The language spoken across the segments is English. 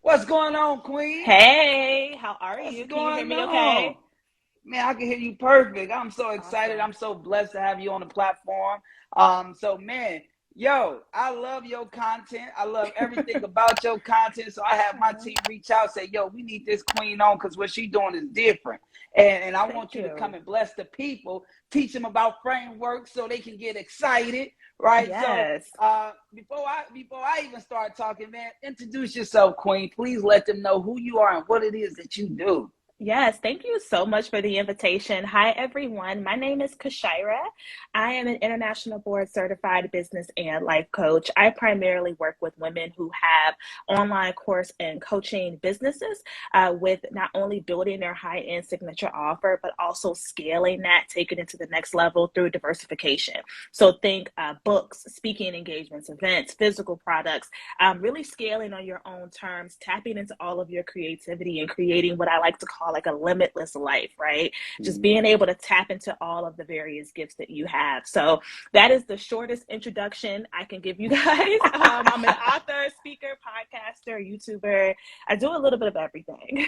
What's going on, Queen? Hey, how are What's you? Can you hear going me on? okay? Man, I can hear you perfect. I'm so excited. Awesome. I'm so blessed to have you on the platform. Man, yo, I love your content. I love everything about your content. So I have my Oh, team reach out, say, yo, we need this queen on because what she's doing is different. And I thank want you to come you. and bless the people, teach them about frameworks so they can get excited, right? So Yes. before I even start talking, man, introduce yourself, Queen. Please let them know who you are and what it is that you do. Yes, thank you so much for the invitation. Hi, everyone. My name is Kyshira. I am an international board certified business and life coach. I primarily work with women who have online course and coaching businesses with not only building their high end signature offer, but also scaling that, taking it to the next level through diversification. So think books, speaking engagements, events, physical products, really scaling on your own terms, tapping into all of your creativity and creating what I like to call like a limitless life, right? Just being able to tap into all of the various gifts that you have. So that is the shortest introduction I can give you guys. I'm an author, speaker, podcaster, YouTuber. I do a little bit of everything.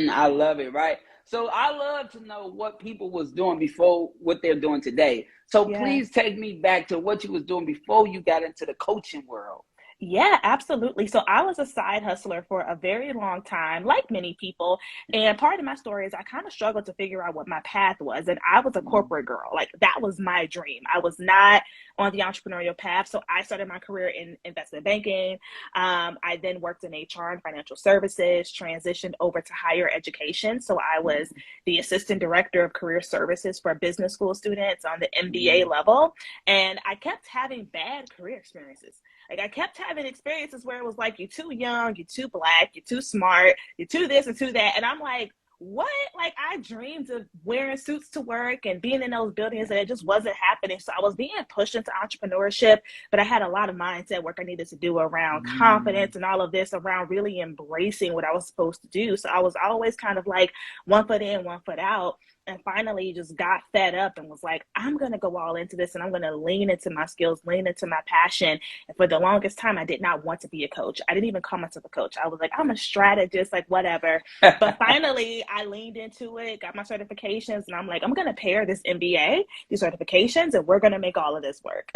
I love it, right? So I love to know what people was doing before what they're doing today. So Yeah. please take me back to what you was doing before you got into the coaching world. Yeah, absolutely. So I was a side hustler for a very long time, like many people. And part of my story is I kind of struggled to figure out what my path was. And I was a corporate girl. Like that was my dream. I was not on the entrepreneurial path. So I started my career in investment banking. I then worked in HR and financial services, transitioned over to higher education. So I was the assistant director of career services for business school students on the MBA level. And I kept having bad career experiences. Like I kept having experiences where it was like, you're too young, you're too black, you're too smart, you're too this and too that. And I'm like, what? Like I dreamed of wearing suits to work and being in those buildings and it just wasn't happening. So I was being pushed into entrepreneurship, but I had a lot of mindset work I needed to do around Mm. confidence and all of this around really embracing what I was supposed to do. So I was always kind of like one foot in, one foot out, and finally just got fed up and was like, I'm going to go all into this and I'm going to lean into my skills, lean into my passion. And for the longest time, I did not want to be a coach. I didn't even call myself a coach. I was like, I'm a strategist, like whatever. But finally, I leaned into it, got my certifications, and I'm like, I'm going to pair this MBA, these certifications, and we're going to make all of this work.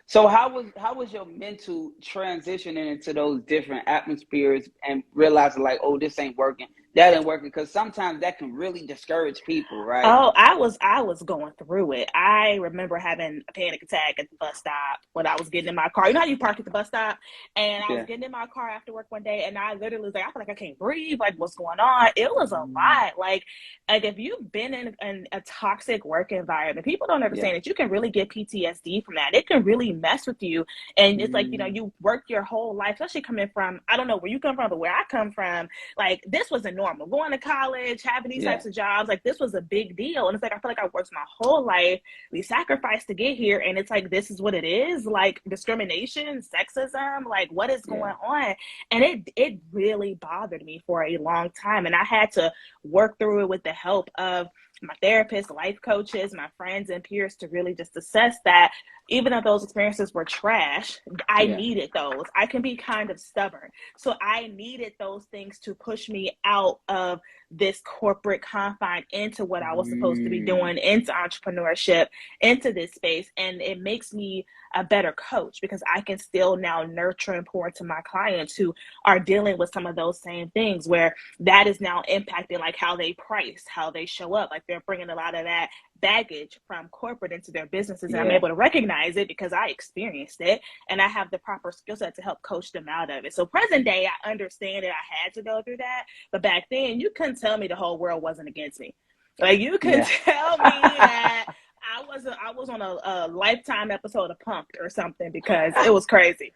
So how was your mental transitioning into those different atmospheres and realizing like, oh, this ain't working, that ain't working? Because sometimes that can really discourage people, right? Oh, I was going through it. I remember having a panic attack at the bus stop when I was getting in my car. You know how you park at the bus stop? And I was Yeah. getting in my car after work one day and I literally was like, I feel like I can't breathe. Like, what's going on? It was a Mm, lot. Like if you've been in a toxic work environment, people don't yeah. understand that you can really get PTSD from that. It can really mess with you. And it's like, Mm, you work your whole life, especially coming from, I don't know where you come from, but where I come from, like this wasn't normal. Going to college, having these yeah. types of jobs, like this was a big deal. And it's like I feel like I worked my whole life. We sacrificed to get here, and it's like this is what it is. Like discrimination, sexism, like what is Yeah. going on? And it really bothered me for a long time, and I had to work through it with the help of my therapist, life coaches, my friends and peers to really just assess that even though those experiences were trash, I Yeah. needed those. I can be kind of stubborn. So I needed those things to push me out of this corporate confine into what I was supposed to be Mm, doing, into entrepreneurship, into this space. And it makes me a better coach because I can still now nurture and pour into my clients who are dealing with some of those same things where that is now impacting like how they price, how they show up. Like they're bringing a lot of that baggage from corporate into their businesses, and I'm yeah. able to recognize it because I experienced it and I have the proper skill set to help coach them out of it. So present day, I understand that I had to go through that, but back then you couldn't tell me the whole world wasn't against me. Like you couldn't Yeah. tell me that I was on a lifetime episode of Punked or something because it was crazy.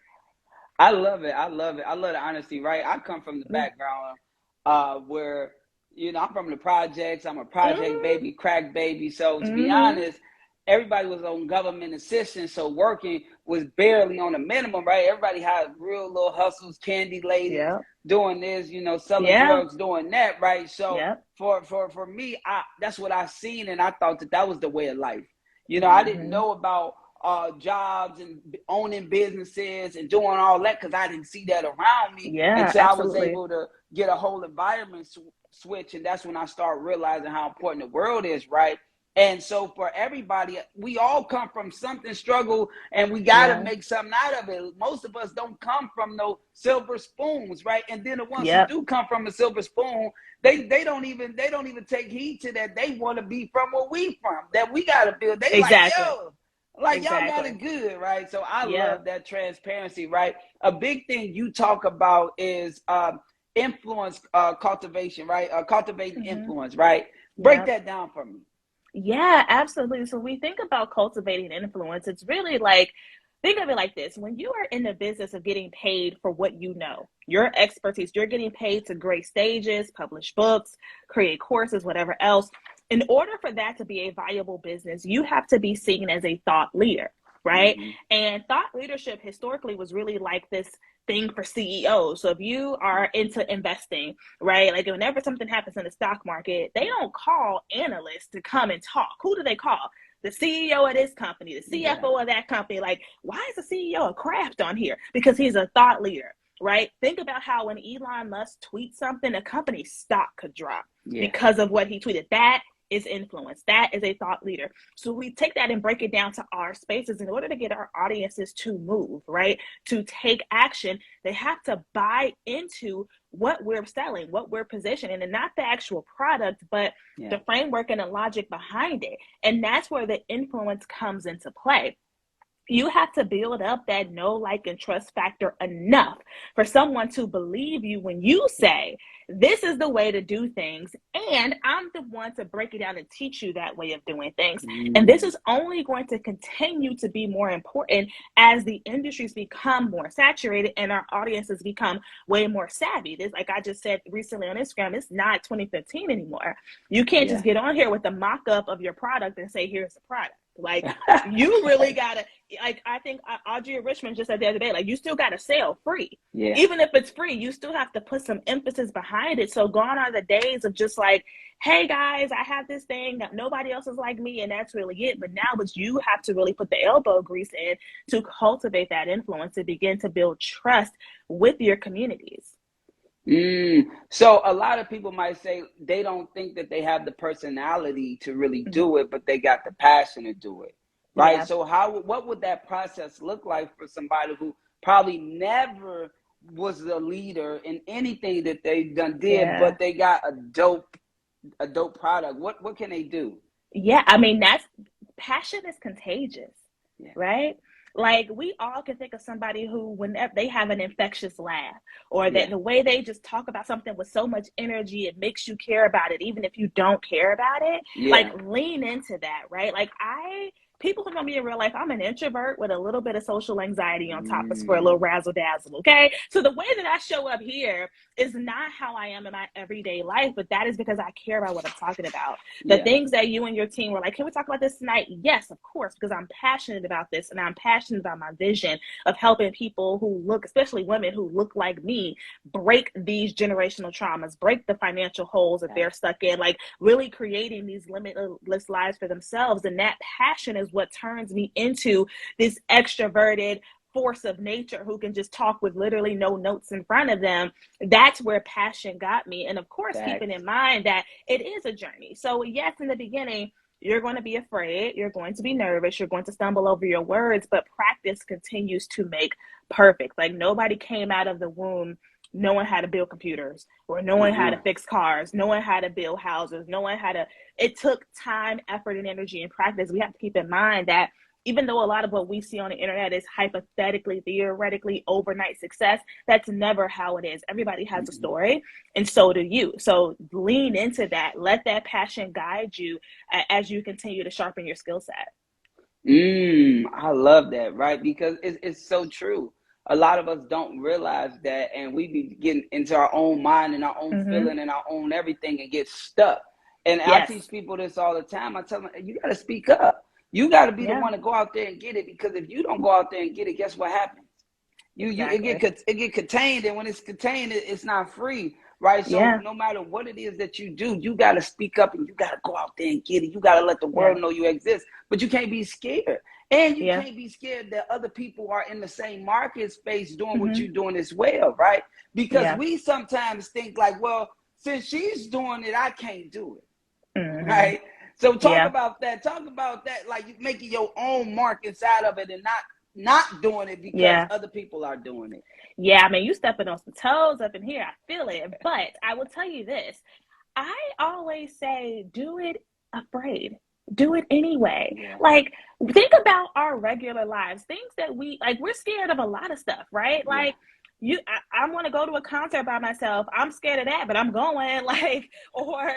I love it. I love it. I love the honesty, right? I come from the Yeah. background where, I'm from the projects. I'm a project Mm-hmm. baby, crack baby. So to be Mm-hmm. honest, everybody was on government assistance. So working was barely on a minimum, right? Everybody had real little hustles, candy ladies Yeah. doing this, selling Yeah. drugs, doing that, right? So Yeah. for me, that's what I seen, and I thought that was the way of life. I didn't Mm-hmm. know about jobs and owning businesses and doing all that because I didn't see that around me Yeah, until I was absolutely. able to get a whole environment switch. And that's when I started realizing how important the world is, right? And so for everybody, we all come from something struggle and we got to Yeah. make something out of it. Most of us don't come from no silver spoons, right? And then the ones who Yep. do come from a silver spoon, they don't even take heed to that. They want to be from where we from, that we got to build. They like, Exactly. yo, like y'all got Exactly. it good, right? So I Yep. love that transparency, right? A big thing you talk about is influence cultivation, right? Cultivating Hmm. influence, right? Break Yep. that down for me. Yeah, absolutely. So we think about cultivating influence. It's really like, think of it like this. When you are in the business of getting paid for what you know, your expertise, you're getting paid to grade stages, publish books, create courses, whatever else. In order for that to be a viable business, you have to be seen as a thought leader, right? Mm-hmm. And thought leadership historically was really like this thing for CEOs. So if you are into investing, right? Like whenever something happens in the stock market, they don't call analysts to come and talk. Who do they call? The CEO of this company, the Yeah. CFO of that company. Like, why is the CEO of Kraft on here? Because he's a thought leader, right? Think about how when Elon Musk tweets something, a company's stock could drop Yeah. because of what he tweeted. That is influence. That is a thought leader. So we take that and break it down to our spaces in order to get our audiences to move, right? To take action, they have to buy into what we're selling, what we're positioning, and not the actual product, but Yeah. the framework and the logic behind it. And that's where the influence comes into play. You have to build up that know, like, and trust factor enough for someone to believe you when you say, this is the way to do things. And I'm the one to break it down and teach you that way of doing things. And this Mm. is only going to continue to be more important as the industries become more saturated and our audiences become way more savvy. This, like I just said recently on Instagram, it's not 2015 anymore. You can't just Yeah. get on here with a mock up of your product and say, here's the product. Like, you really gotta, like, I think Audrey Richmond just said the other day, like, you still gotta sell free. Yeah. Even if it's free, you still have to put some emphasis behind it. So gone are the days of just like, hey guys, I have this thing that nobody else is like me, and that's really it. But now it's you have to really put the elbow grease in to cultivate that influence and begin to build trust with your communities. So a lot of people might say they don't think that they have the personality to really Mm-hmm. do it, but they got the passion to do it, right? Yeah. So what would that process look like for somebody who probably never was a leader in anything that they done did, Yeah. but they got a dope product? What can they do? Yeah, I mean, that's passion is contagious, Yeah, right? Like we all can think of somebody who, whenever they have an infectious laugh, or that yeah, the way they just talk about something with so much energy, it makes you care about it, even if you don't care about it. Like yeah. lean into that, right? Like people who know me in real life, I'm an introvert with a little bit of social anxiety on top of for a little Mm, razzle dazzle. Okay, so the way that I show up here is not how I am in my everyday life, but that is because I care about what I'm talking about. The yeah, things that you and your team were like, can we talk about this tonight? Yes, of course, because I'm passionate about this and I'm passionate about my vision of helping people who look, especially women who look like me, break these generational traumas, break the financial holes that yeah. they're stuck in, like really creating these limitless lives for themselves. And that passion is what turns me into this extroverted force of nature who can just talk with literally no notes in front of them. That's where passion got me. And of course, keeping in Facts. mind that it is a journey. So, yes, in the beginning, you're going to be afraid, you're going to be nervous, you're going to stumble over your words, but practice continues to make perfect. Like nobody came out of the womb knowing how to build computers or knowing how to Uh-uh. fix cars, knowing how to build houses, knowing how to, it took time, effort, and energy and practice. We have to keep in mind that even though a lot of what we see on the internet is hypothetically, theoretically overnight success, that's never how it is. Everybody has a Mm-mm. story, and so do you. So lean into that. Let that passion guide you as you continue to sharpen your skill set. I love that, right? Because it's so true. A lot of us don't realize that, and we be getting into our own mind and our own Mm-hmm. feeling and our own everything and get stuck. And I Yes. teach people this all the time. I tell them, you got to speak up. You got to be the Yeah, one to go out there and get it. Because if you don't go out there and get it, guess what happens? exactly. It get contained, and when it's contained, it's not free, right? So Yeah. no matter what it is that you do, you got to speak up and you got to go out there and get it. You got to let the world Yes. know you exist, but you can't be scared. And you Yeah. can't be scared that other people are in the same market space doing what Mm-hmm. you're doing as well, right? Because Yeah. we sometimes think like, well, since she's doing it, I can't do it, Mm-hmm. right? So talk Yeah. about that. Talk about that, like you making your own mark inside of it and not doing it because Yeah. other people are doing it. Yeah. I mean, you stepping on some toes up in here. I feel it. But I will tell you this. I always say, do it afraid. Do it anyway. Yeah. Like, think about our regular lives, things that we're scared of a lot of stuff, right? Yeah. Like, I want to go to a concert by myself. I'm scared of that, but I'm going. Like, or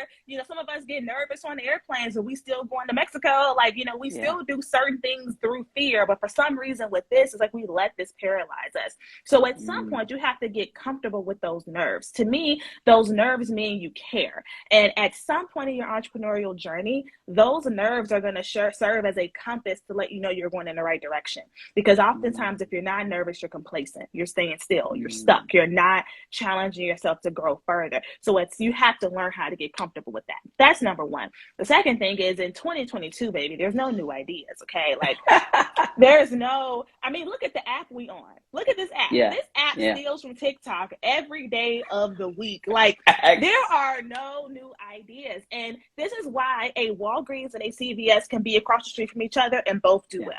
some of us get nervous on airplanes, and we still going to Mexico. Like, we Yeah. still do certain things through fear, but for some reason with this, it's like we let this paralyze us. So at some point, you have to get comfortable with those nerves. To me, those nerves mean you care. And at some point in your entrepreneurial journey, those nerves are going to serve as a compass to let you know you're going in the right direction. Because oftentimes, if you're not nervous, you're complacent, you're staying still, you're stuck, you're not challenging yourself to grow further. So you have to learn how to get comfortable with that. That's number one. The second thing is, in 2022, baby, there's no new ideas, okay? Like, there's no, look at the app we on. Look at this app. Yeah. This app Yeah. steals from TikTok every day of the week. Like, there are no new ideas. And this is why a Walgreens and a CVS can be across the street from each other and both do well.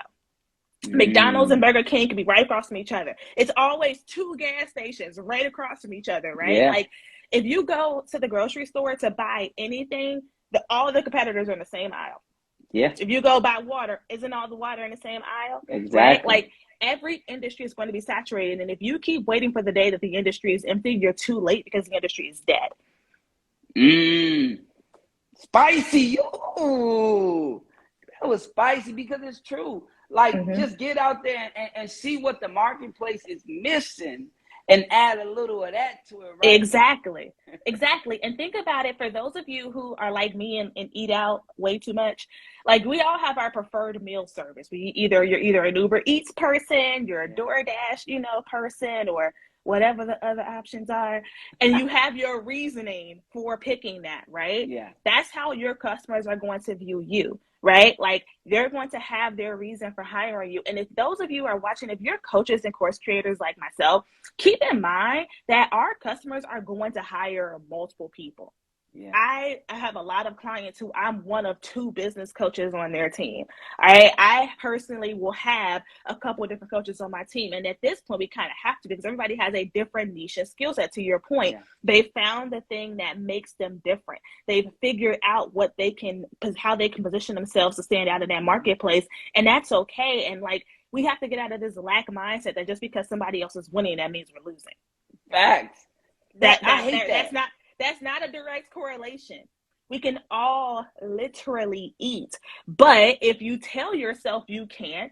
McDonald's and Burger King can be right across from each other. It's always two gas stations right across from each other, right? Yeah. Like, if you go to the grocery store to buy anything, all of the competitors are in the same aisle. Yeah. If you go buy water, isn't all the water in the same aisle? Exactly. Right? Like, every industry is going to be saturated. And if you keep waiting for the day that the industry is empty, you're too late because the industry is dead. Spicy. Ooh, that was spicy because it's true. Like, just get out there and see what the marketplace is missing and add a little of that to it, right? Exactly. And think about it, for those of you who are like me and eat out way too much. Like, we all have our preferred meal service. You're either an Uber Eats person, you're a DoorDash, person, or whatever the other options are. And you have your reasoning for picking that, right? Yeah. That's how your customers are going to view you, right? Like, they're going to have their reason for hiring you. And if those of you are watching, if you're coaches and course creators like myself, keep in mind that our customers are going to hire multiple people. Yeah. I have a lot of clients who I'm one of two business coaches on their team. I personally will have a couple of different coaches on my team. And at this point, we kind of have to, because everybody has a different niche and skill set. To your point, they found the thing that makes them different. They've figured out how they can position themselves to stand out in that marketplace. And that's okay. And like, we have to get out of this lack mindset that just because somebody else is winning, that means we're losing. Facts. I hate that. That's not a direct correlation. We can all literally eat. But if you tell yourself you can't,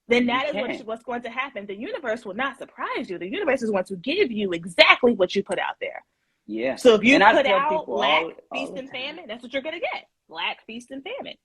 then that is what's going to happen. The universe will not surprise you. The universe is going to give you exactly what you put out there. Yeah. So if you put out lack, feast, and famine, that's what you're going to get. Lack, feast, and famine.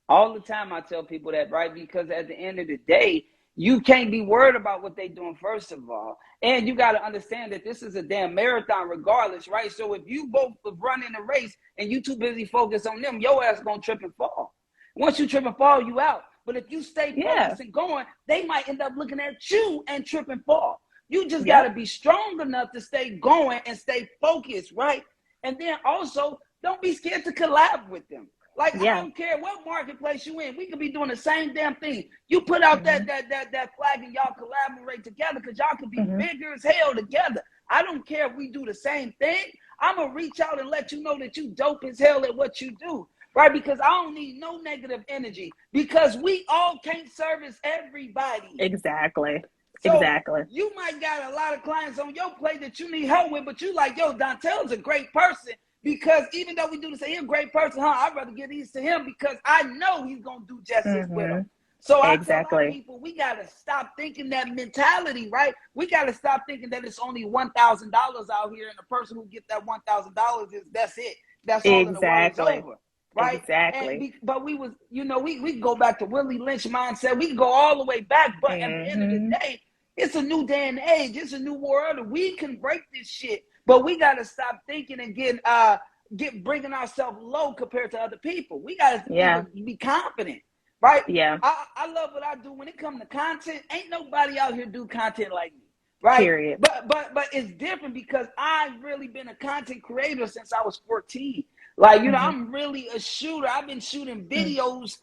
All the time I tell people that, right? Because at the end of the day, you can't be worried about what they're doing, first of all. And you got to understand that this is a damn marathon regardless, right? So if you both running a race and you too busy focused on them, your ass going to trip and fall. Once you trip and fall, you out. But if you stay focused and going, they might end up looking at you and trip and fall. You just got to be strong enough to stay going and stay focused, right? And then also, don't be scared to collab with them. Like, I don't care what marketplace you in. We could be doing the same damn thing. You put out that flag and y'all collaborate together because y'all could be bigger as hell together. I don't care if we do the same thing. I'm going to reach out and let you know that you dope as hell at what you do, right? Because I don't need no negative energy because we all can't service everybody. Exactly. So you might got a lot of clients on your plate that you need help with, but you like, yo, Dontel's a great person. Because even though we do the same, he's a great person, I'd rather give these to him because I know he's going to do justice with them. So I tell our people, we got to stop thinking that mentality, right? We got to stop thinking that it's only $1,000 out here and the person who gets that $1,000 that's it. That's all in the world is over, right? Exactly. But we was, we go back to Willie Lynch mindset. We can go all the way back, but at the end of the day, it's a new day and age. It's a new world. And we can break this shit. But we got to stop thinking and bringing ourselves low compared to other people. We got to be confident, right? Yeah. I love what I do. When it comes to content, ain't nobody out here do content like me, right? Period. But it's different because I've really been a content creator since I was 14. Like, you know, Mm-hmm. I'm really a shooter. I've been shooting Mm. videos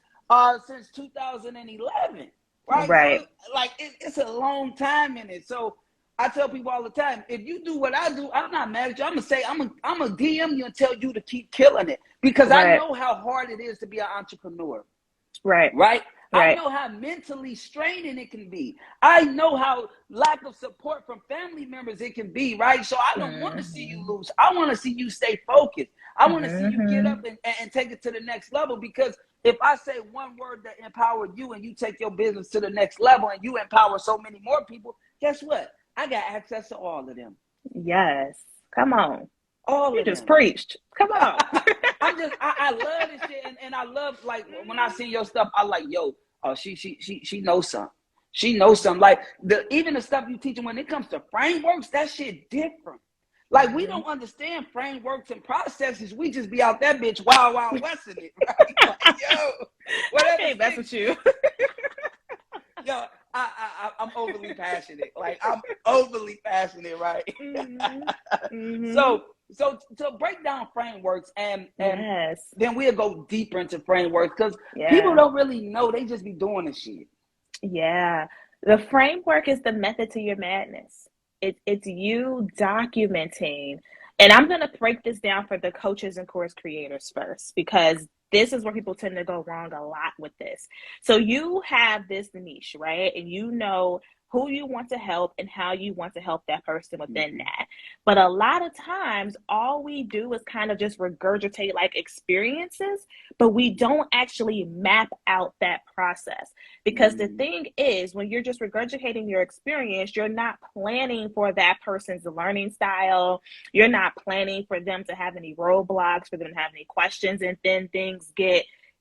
since 2011, right? So Right. it's a long time in it. So I tell people all the time, if you do what I do, I'm not mad at you. I'm gonna say I'm a DM you and tell you to keep killing it because I Right. know how hard it is to be an entrepreneur, Right. right? I Right. know how mentally straining it can be. I know how lack of support from family members it can be, right? So I don't want to see you Mm-hmm. lose. I want to see you stay focused. I want to see you get Mm-hmm. up and take it to the next level because if I say one word that empowered you and you take your business to the next level and you empower so many more people, guess what? I got access to all of them. Yes. Come on. All You of just them. preached. Come on. I love this shit and I love like when I see your stuff, I like, yo, oh she knows something. She knows something. Like even the stuff you teaching when it comes to frameworks, that shit different. Like we Mm-hmm. don't understand frameworks and processes. We just be out that bitch wild westing it, right? Like, yo, I whatever can't mess sticks. with you. Yo, I'm overly passionate. Like I'm overly passionate, right? Mm-hmm. Mm-hmm. So to break down frameworks and Yes. then we'll go deeper into frameworks because people Yeah. don't really know. They just be doing this shit. Yeah. The framework is the method to your madness. It's you documenting. And I'm going to break this down for the coaches and course creators first, because this is where people tend to go wrong a lot with this. So you have this niche, right? And you know who you want to help and how you want to help that person within Mm-hmm. that. But a lot of times, all we do is kind of just regurgitate like experiences, but we don't actually map out that process. Because the Mm-hmm. thing is, when you're just regurgitating your experience, you're not planning for that person's learning style. You're not planning for them to have any roadblocks, for them to have any questions. And then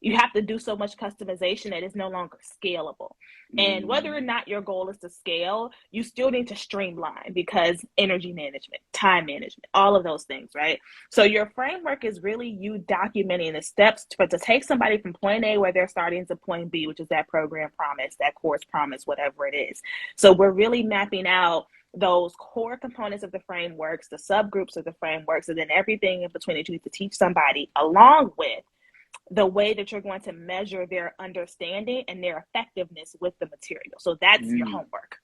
you have to do so much customization that it's no longer scalable. And whether or not your goal is to scale, you still need to streamline because energy management, time management, all of those things, right? So your framework is really you documenting the steps to take somebody from point A where they're starting to point B, which is that program promise, that course promise, whatever it is. So we're really mapping out those core components of the frameworks, the subgroups of the frameworks, and then everything in between that you need to teach somebody, along with the way that you're going to measure their understanding and their effectiveness with the material. So that's your Mm-hmm. homework,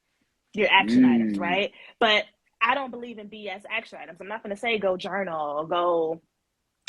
your action items, Mm-hmm. right? But I don't believe in BS action items. I'm not going to say go journal, go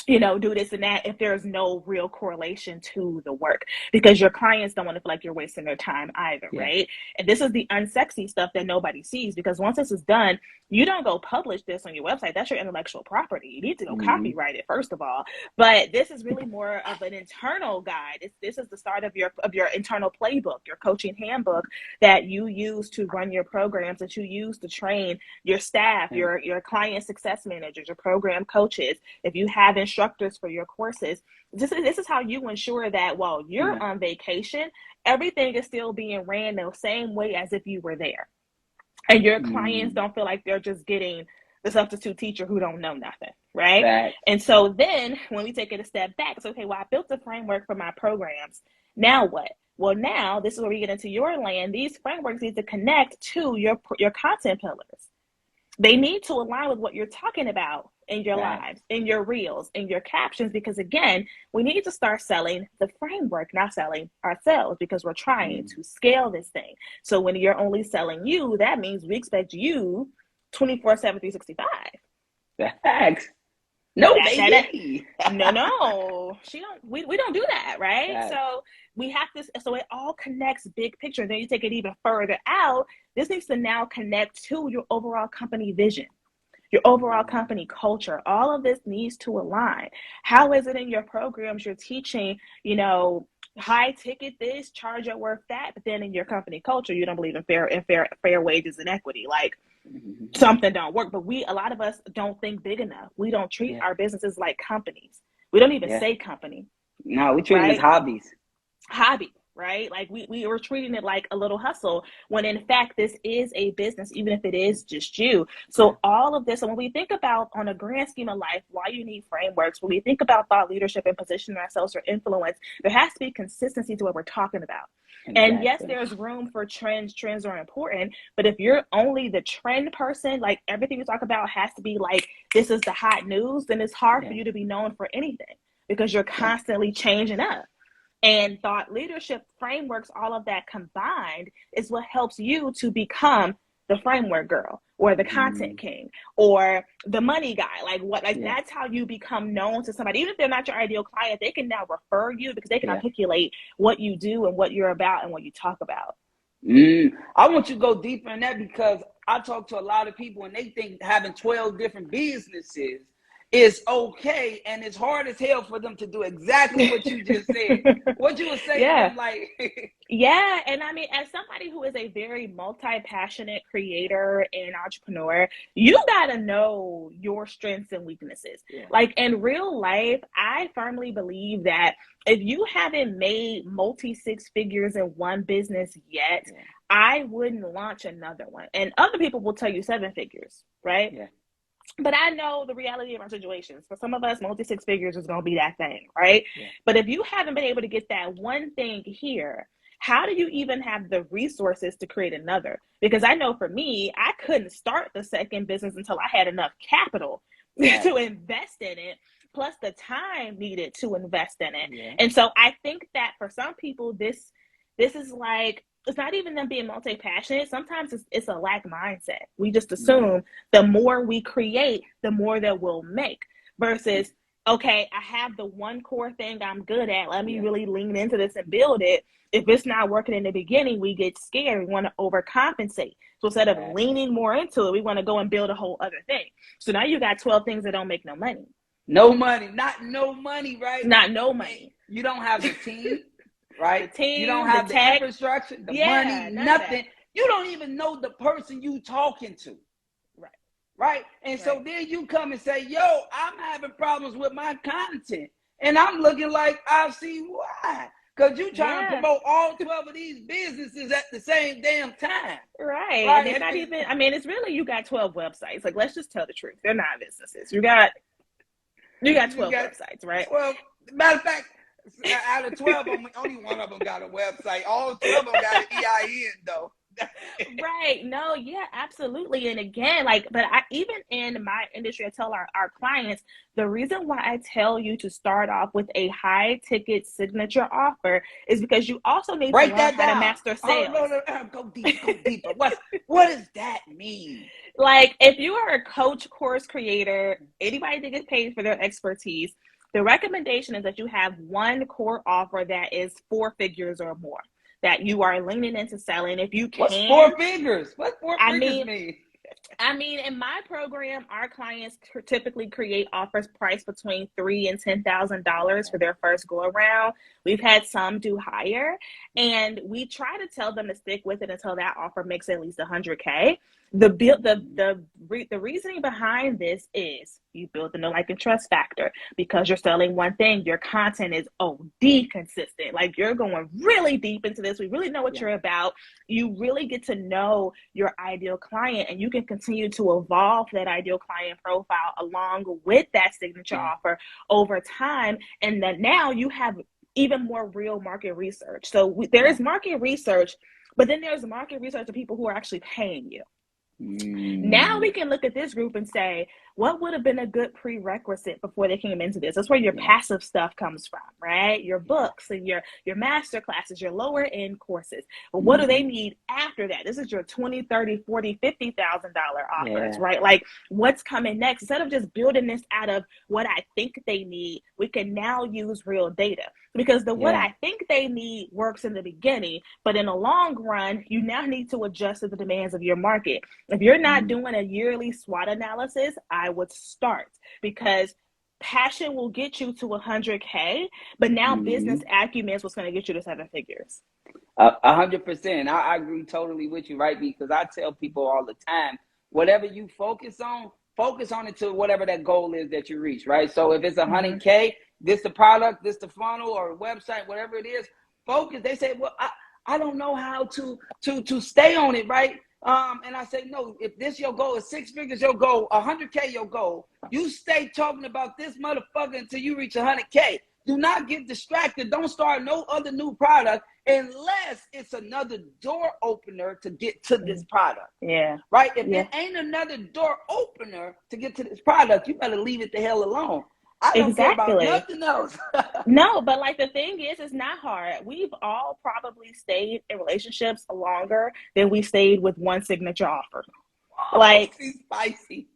do this and that if there's no real correlation to the work, because your clients don't want to feel like you're wasting their time either, Yeah. right? And this is the unsexy stuff that nobody sees, because once this is done, you don't go publish this on your website. That's your intellectual property. You need to go Mm-hmm. copyright it, first of all. But this is really more of an internal guide. This is the start of your internal playbook, your coaching handbook that you use to run your programs, that you use to train your staff, Yeah. your client success managers, your program coaches. If you have instructors for your courses, this is how you ensure that while you're Yeah. on vacation, everything is still being ran the same way as if you were there. And your clients Mm-hmm. don't feel like they're just getting the substitute teacher who don't know nothing, right? Fact. And so then when we take it a step back, it's okay, well, I built a framework for my programs. Now what? Well, now this is where we get into your land. These frameworks need to connect to your content pillars. They need to align with what you're talking about in your Fact. lives, in your reels, in your captions, because again, we need to start selling the framework, not selling ourselves, because we're trying Mm-hmm. to scale this thing. So when you're only selling you, that means we expect you 24/7, 365. Facts. No, That baby. no, we don't do that, right? Facts. So we have this, so it all connects big picture. Then you take it even further out. This needs to now connect to your overall company vision, your overall Mm-hmm. company culture. All of this needs to align. How is it in your programs you're teaching, high ticket this, charge your worth that, but then in your company culture, you don't believe in fair wages and equity. Like, Mm-hmm. something don't work. But a lot of us don't think big enough. We don't treat Yeah. our businesses like companies. We don't even Yeah. say company, No, we treat them as right? hobbies. Hobby, right? Like we were treating it like a little hustle when in fact this is a business, even if it is just you. So all of this, and when we think about on a grand scheme of life, why you need frameworks, when we think about thought leadership and positioning ourselves for influence, there has to be consistency to what we're talking about. And yes, Exactly. there's room for trends. Trends are important. But if you're only the trend person, like everything you talk about has to be like, this is the hot news, then it's hard for Yeah. you to be known for anything because you're Yeah. constantly changing up. And thought leadership frameworks, all of that combined is what helps you to become the framework girl or the content king or the money guy. Like what, like Yeah. that's how you become known to somebody. Even if they're not your ideal client, they can now refer you because they can Yeah. articulate what you do and what you're about and what you talk about. I want you to go deeper in that because I talk to a lot of people and they think having 12 different businesses is okay, and it's hard as hell for them to do exactly what you just said. What you would say to Yeah. them, like, Yeah, and I mean, as somebody who is a very multi-passionate creator and entrepreneur, you gotta know your strengths and weaknesses. yeah, Like in real life, I firmly believe that if you haven't made multi six figures in one business yet, yeah, I wouldn't launch another one. And other people will tell you seven figures, right? yeah, But I know the reality of our situations. For some of us, multi six figures is going to be that thing, right? yeah, But if you haven't been able to get that one thing here, how do you even have the resources to create another? Because I know for me, I couldn't start the second business until I had enough capital to facts, invest in it, plus the time needed to invest in it. yeah, And so I think that for some people, this is like, it's not even them being multi-passionate. Sometimes it's a lack mindset. We just yeah, assume the more we create, the more that we'll make versus, okay, I have the one core thing I'm good at. Let me yeah, really lean into this and build it. If it's not working in the beginning, we get scared. We want to overcompensate. So instead of facts. leaning more into it, we want to go and build a whole other thing. So now you got 12 things that don't make no money. No money, not no money, right? Not no And money. you don't have the team, The right? You don't team, the have the tech, infrastructure, the money, yeah, none of that. nothing. You don't even know the person you talking to. Right, Right? And so right. then you come and say, yo, I'm having problems with my content. And I'm looking like I see why. Because you trying to Yeah, promote all 12 of these businesses at the same damn time. right. And Right? they're not even, I mean, it's really, you got 12 websites. Like, let's just tell the truth. They're not businesses. You got You 12 got websites, right? 12. Matter of fact, out of 12 of them, only one of them got a website. All 12 of them got an EIN, though. Right. No, yeah, absolutely. And again, like, but I even in my industry, I tell our clients the reason why I tell you to start off with a high ticket signature offer is because you also need to Break learn that how to down. master Oh, no, sales. no, go deep, go deeper. What does that mean? Like, if you are a coach, course creator, anybody that gets paid for their expertise, the recommendation is that you have one core offer that is four figures or more that you are leaning into selling. If you What's can, four figures? What four I figures mean, mean? in my program, our clients typically create offers priced between $3,000 and $10,000 for their first go around. We've had some do higher, and we try to tell them to stick with it until that offer makes at least 100K. The reasoning behind this is you build the know, like, and trust factor because you're selling one thing. Your content is OD consistent. Like, you're going really deep into this. We really know what Yeah. you're about. You really get to know your ideal client, and you can continue to evolve that ideal client profile along with that signature Yeah. offer over time. And then now you have even more real market research. So there is market research, but then there's market research of people who are actually paying you. Now we can look at this group and say, what would have been a good prerequisite before they came into this? That's where your Yeah. passive stuff comes from, right? Your books and your master classes, your lower end courses. But what do they need after that? This is your 20, 30, 40, $50,000 offers, Yeah. right? Like, what's coming next? Instead of just building this out of what I think they need, we can now use real data because what Yeah. I think they need works in the beginning, but in the long run, you now need to adjust to the demands of your market. If you're not doing a yearly SWOT analysis, I would start because passion will get you to 100K, but now business acumen is what's going to get you to seven figures. 100%. I agree totally with you, right? Because I tell people all the time, whatever you focus on it to whatever that goal is that you reach, right? So if it's 100K, this the product, this the funnel or website, whatever it is, focused. They say, well, I don't know how to stay on it, right? And I say, no, if this your goal is 6 figures, your goal, 100K your goal, you stay talking about this motherfucker until you reach 100K. Do not get distracted. Don't start no other new product unless it's another door opener to get to this product. Yeah. Right? If it ain't another door opener to get to this product, you better leave it the hell alone. I don't care about nothing else. No, but like the thing is, it's not hard. We've all probably stayed in relationships longer than we stayed with one signature offer. Like, spicy.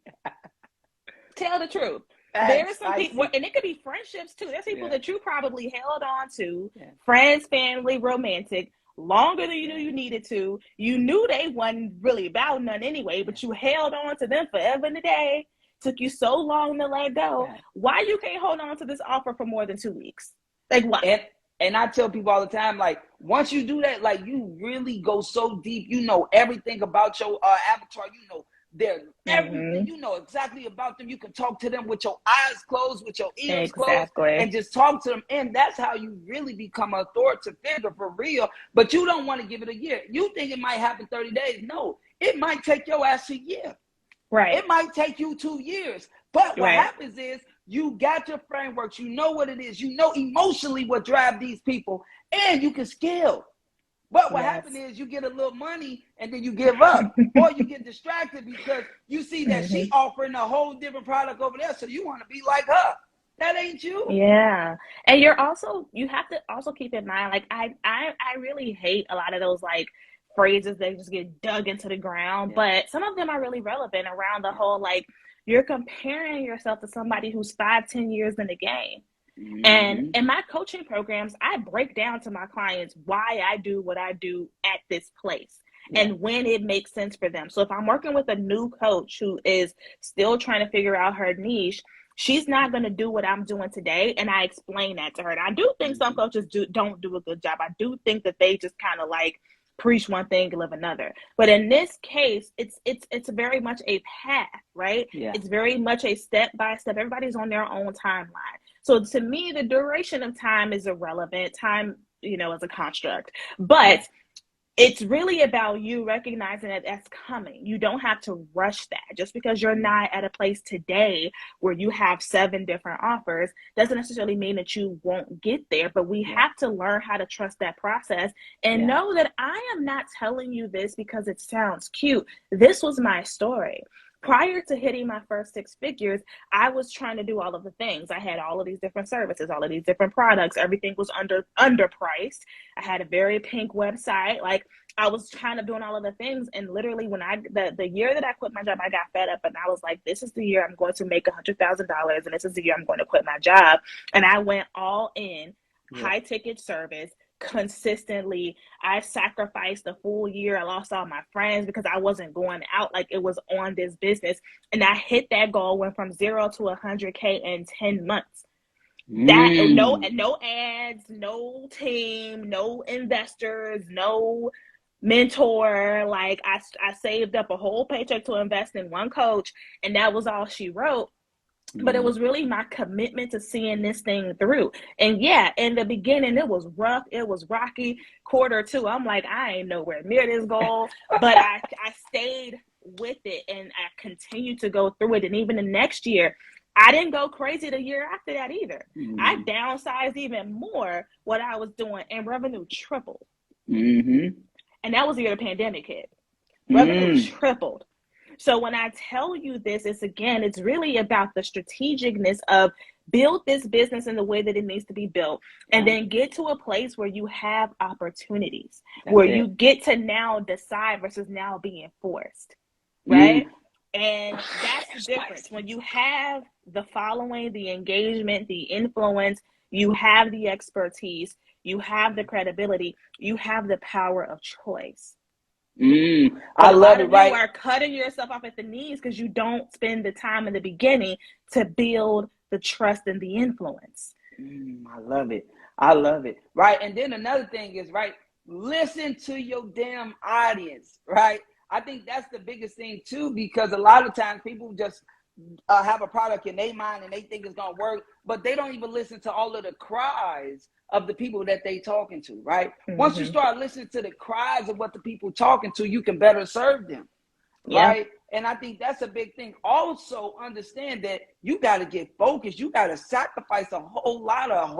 Tell the truth. There's some people, and it could be friendships too. There's people that you probably held on to, friends, family, romantic, longer than you knew you needed to. You knew they wasn't really about none anyway, but you held on to them forever and a day. Took you so long to let go. Why you can't hold on to this offer for more than 2 weeks? Like what? And I tell people all the time, like, once you do that, like, you really go so deep. You know everything about your avatar. You know their everything. You know exactly about them. You can talk to them with your eyes closed, with your ears closed, and just talk to them. And that's how you really become an authoritative figure for real. But you don't want to give it a year. You think it might happen 30 days. No, it might take your ass a year. Right. It might take you 2 years. But what happens is you got your frameworks. You know what it is. You know emotionally what drives these people. And you can scale. But what happens is you get a little money and then you give up. Or you get distracted because you see that she offering a whole different product over there. So you want to be like her. That ain't you. Yeah. And you have to also keep in mind, like, I really hate a lot of those, like, phrases that just get dug into the ground, but some of them are really relevant around the whole, like, you're comparing yourself to somebody who's 5-10 years in the game. And in my coaching programs, I break down to my clients why I do what I do at this place and when it makes sense for them. So if I'm working with a new coach who is still trying to figure out her niche, she's not going to do what I'm doing today. And I explain that to her. And I do think some coaches don't do a good job. I do think that they just kind of like preach one thing and live another. But in this case, it's very much a path, right? It's very much a step by step. Everybody's on their own timeline. So to me, the duration of time is irrelevant. Time, is a construct. But it's really about you recognizing that that's coming. You don't have to rush that. Just because you're not at a place today where you have 7 different offers doesn't necessarily mean that you won't get there. But we have to learn how to trust that process and know that I am not telling you this because it sounds cute. This was my story. Prior to hitting my first 6 figures, I was trying to do all of the things. I had all of these different services, all of these different products. Everything was underpriced. I had a very pink website. Like, I was kind of doing all of the things. And literally when the year that I quit my job, I got fed up and I was like, this is the year I'm going to make $100,000 and this is the year I'm going to quit my job. And I went all in, high ticket service. Consistently, I sacrificed the full year. I lost all my friends because I wasn't going out like it was on this business. And I hit that goal, went from 0 to 100K in 10 months. That no ads, no team, no investors, no mentor. Like I saved up a whole paycheck to invest in one coach, and that was all she wrote. But it was really my commitment to seeing this thing through. And in the beginning, it was rough. It was rocky. Quarter 2, I'm like, I ain't nowhere near this goal. But I stayed with it and I continued to go through it. And even the next year, I didn't go crazy the year after that either. I downsized even more what I was doing and revenue tripled. And that was the year the pandemic hit. Revenue tripled. So when I tell you this, it's really about the strategicness of build this business in the way that it needs to be built, and then get to a place where you have opportunities, where you get to now decide versus now being forced, right? And that's the difference. When you have the following, the engagement, the influence, you have the expertise, you have the credibility, you have the power of choice. I love it, right? You are cutting yourself off at the knees because you don't spend the time in the beginning to build the trust and the influence. I love it. Right. And then another thing is, right, listen to your damn audience, right? I think that's the biggest thing too, because a lot of times people just have a product in their mind and they think it's gonna work, but they don't even listen to all of the cries of the people that they talking to, right? Once you start listening to the cries of what the people talking to, you can better serve them, right? And I think that's a big thing. Also understand that you got to get focused. You got to sacrifice a whole lot of,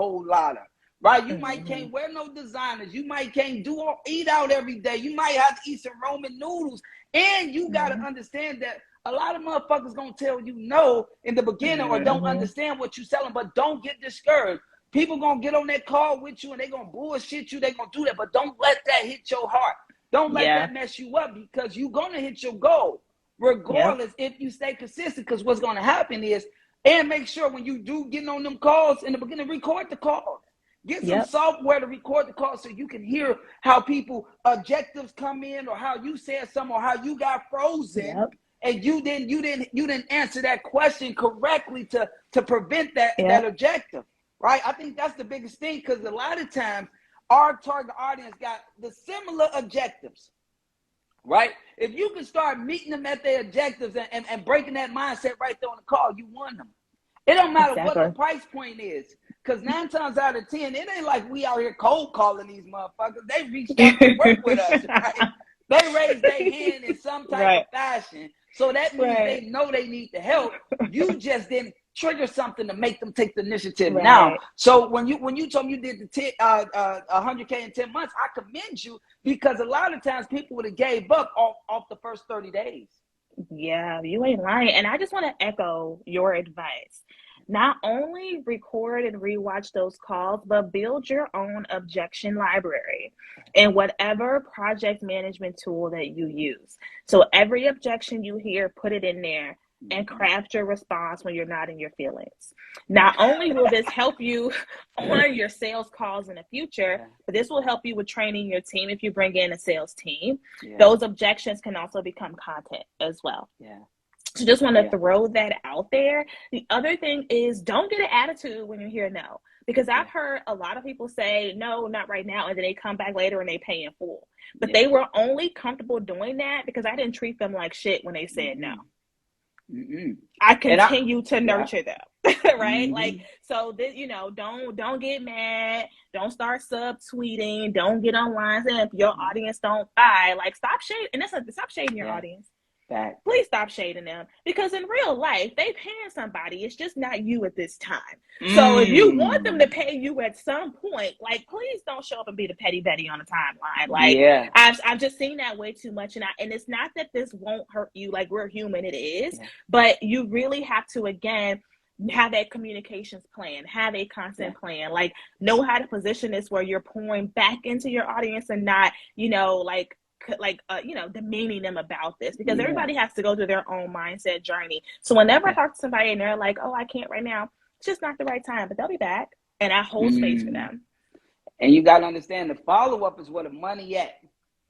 right? You might can't wear no designers. You might can't eat out every day. You might have to eat some Roman noodles. And you got to understand that a lot of motherfuckers gonna tell you no in the beginning or don't understand what you're selling, but don't get discouraged. People gonna get on that call with you and they gonna bullshit you. They gonna do that, but don't let that hit your heart. Don't let that mess you up, because you're gonna hit your goal regardless if you stay consistent. Because what's gonna happen is, and make sure when you do get on them calls in the beginning, record the calls. Get some software to record the calls so you can hear how people objectives come in, or how you said something, or how you got frozen. And you didn't answer that question correctly to prevent that objective, right? I think that's the biggest thing, because a lot of times our target audience got the similar objectives, right? If you can start meeting them at their objectives and breaking that mindset right there on the call, you won them. It don't matter what the price point is, because 9 times out of 10, it ain't like we out here cold calling these motherfuckers. They reached out to work with us, right? They raised their hand in some type of fashion. So that means they know they need the help. You just didn't trigger something to make them take the initiative now. So when you told me you did the 100K in 10 months, I commend you, because a lot of times people would have gave up off the first 30 days. Yeah, you ain't lying. And I just want to echo your advice. Not only record and rewatch those calls, but build your own objection library in whatever project management tool that you use. So every objection you hear, put it in there and craft your response when you're not in your feelings. Not only will this help you on your sales calls in the future, but this will help you with training your team if you bring in a sales team. Those objections can also become content as well. So just want to throw that out there. The other thing is, don't get an attitude when you hear no, because I've heard a lot of people say, no, not right now. And then they come back later and they pay in full. But they were only comfortable doing that because I didn't treat them like shit when they said no. I continue to nurture them, right? Like, so this, don't get mad. Don't start subtweeting. Don't get online saying if your audience don't buy. Like, stop shading. And stop shading your audience. Please stop shading them, because in real life they paying somebody. It's just not you at this time. So if you want them to pay you at some point, like, please don't show up and be the petty Betty on the timeline. Like, I've just seen that way too much, and it's not that this won't hurt you. Like, we're human, it is, but you really have to, again, have that communications plan, have a content plan, like, know how to position this where you're pouring back into your audience and not, demeaning them about this, because everybody has to go through their own mindset journey. So whenever I talk to somebody and they're like, oh, I can't right now, it's just not the right time, but they'll be back, and I hold space for them. And you got to understand, the follow-up is where the money at,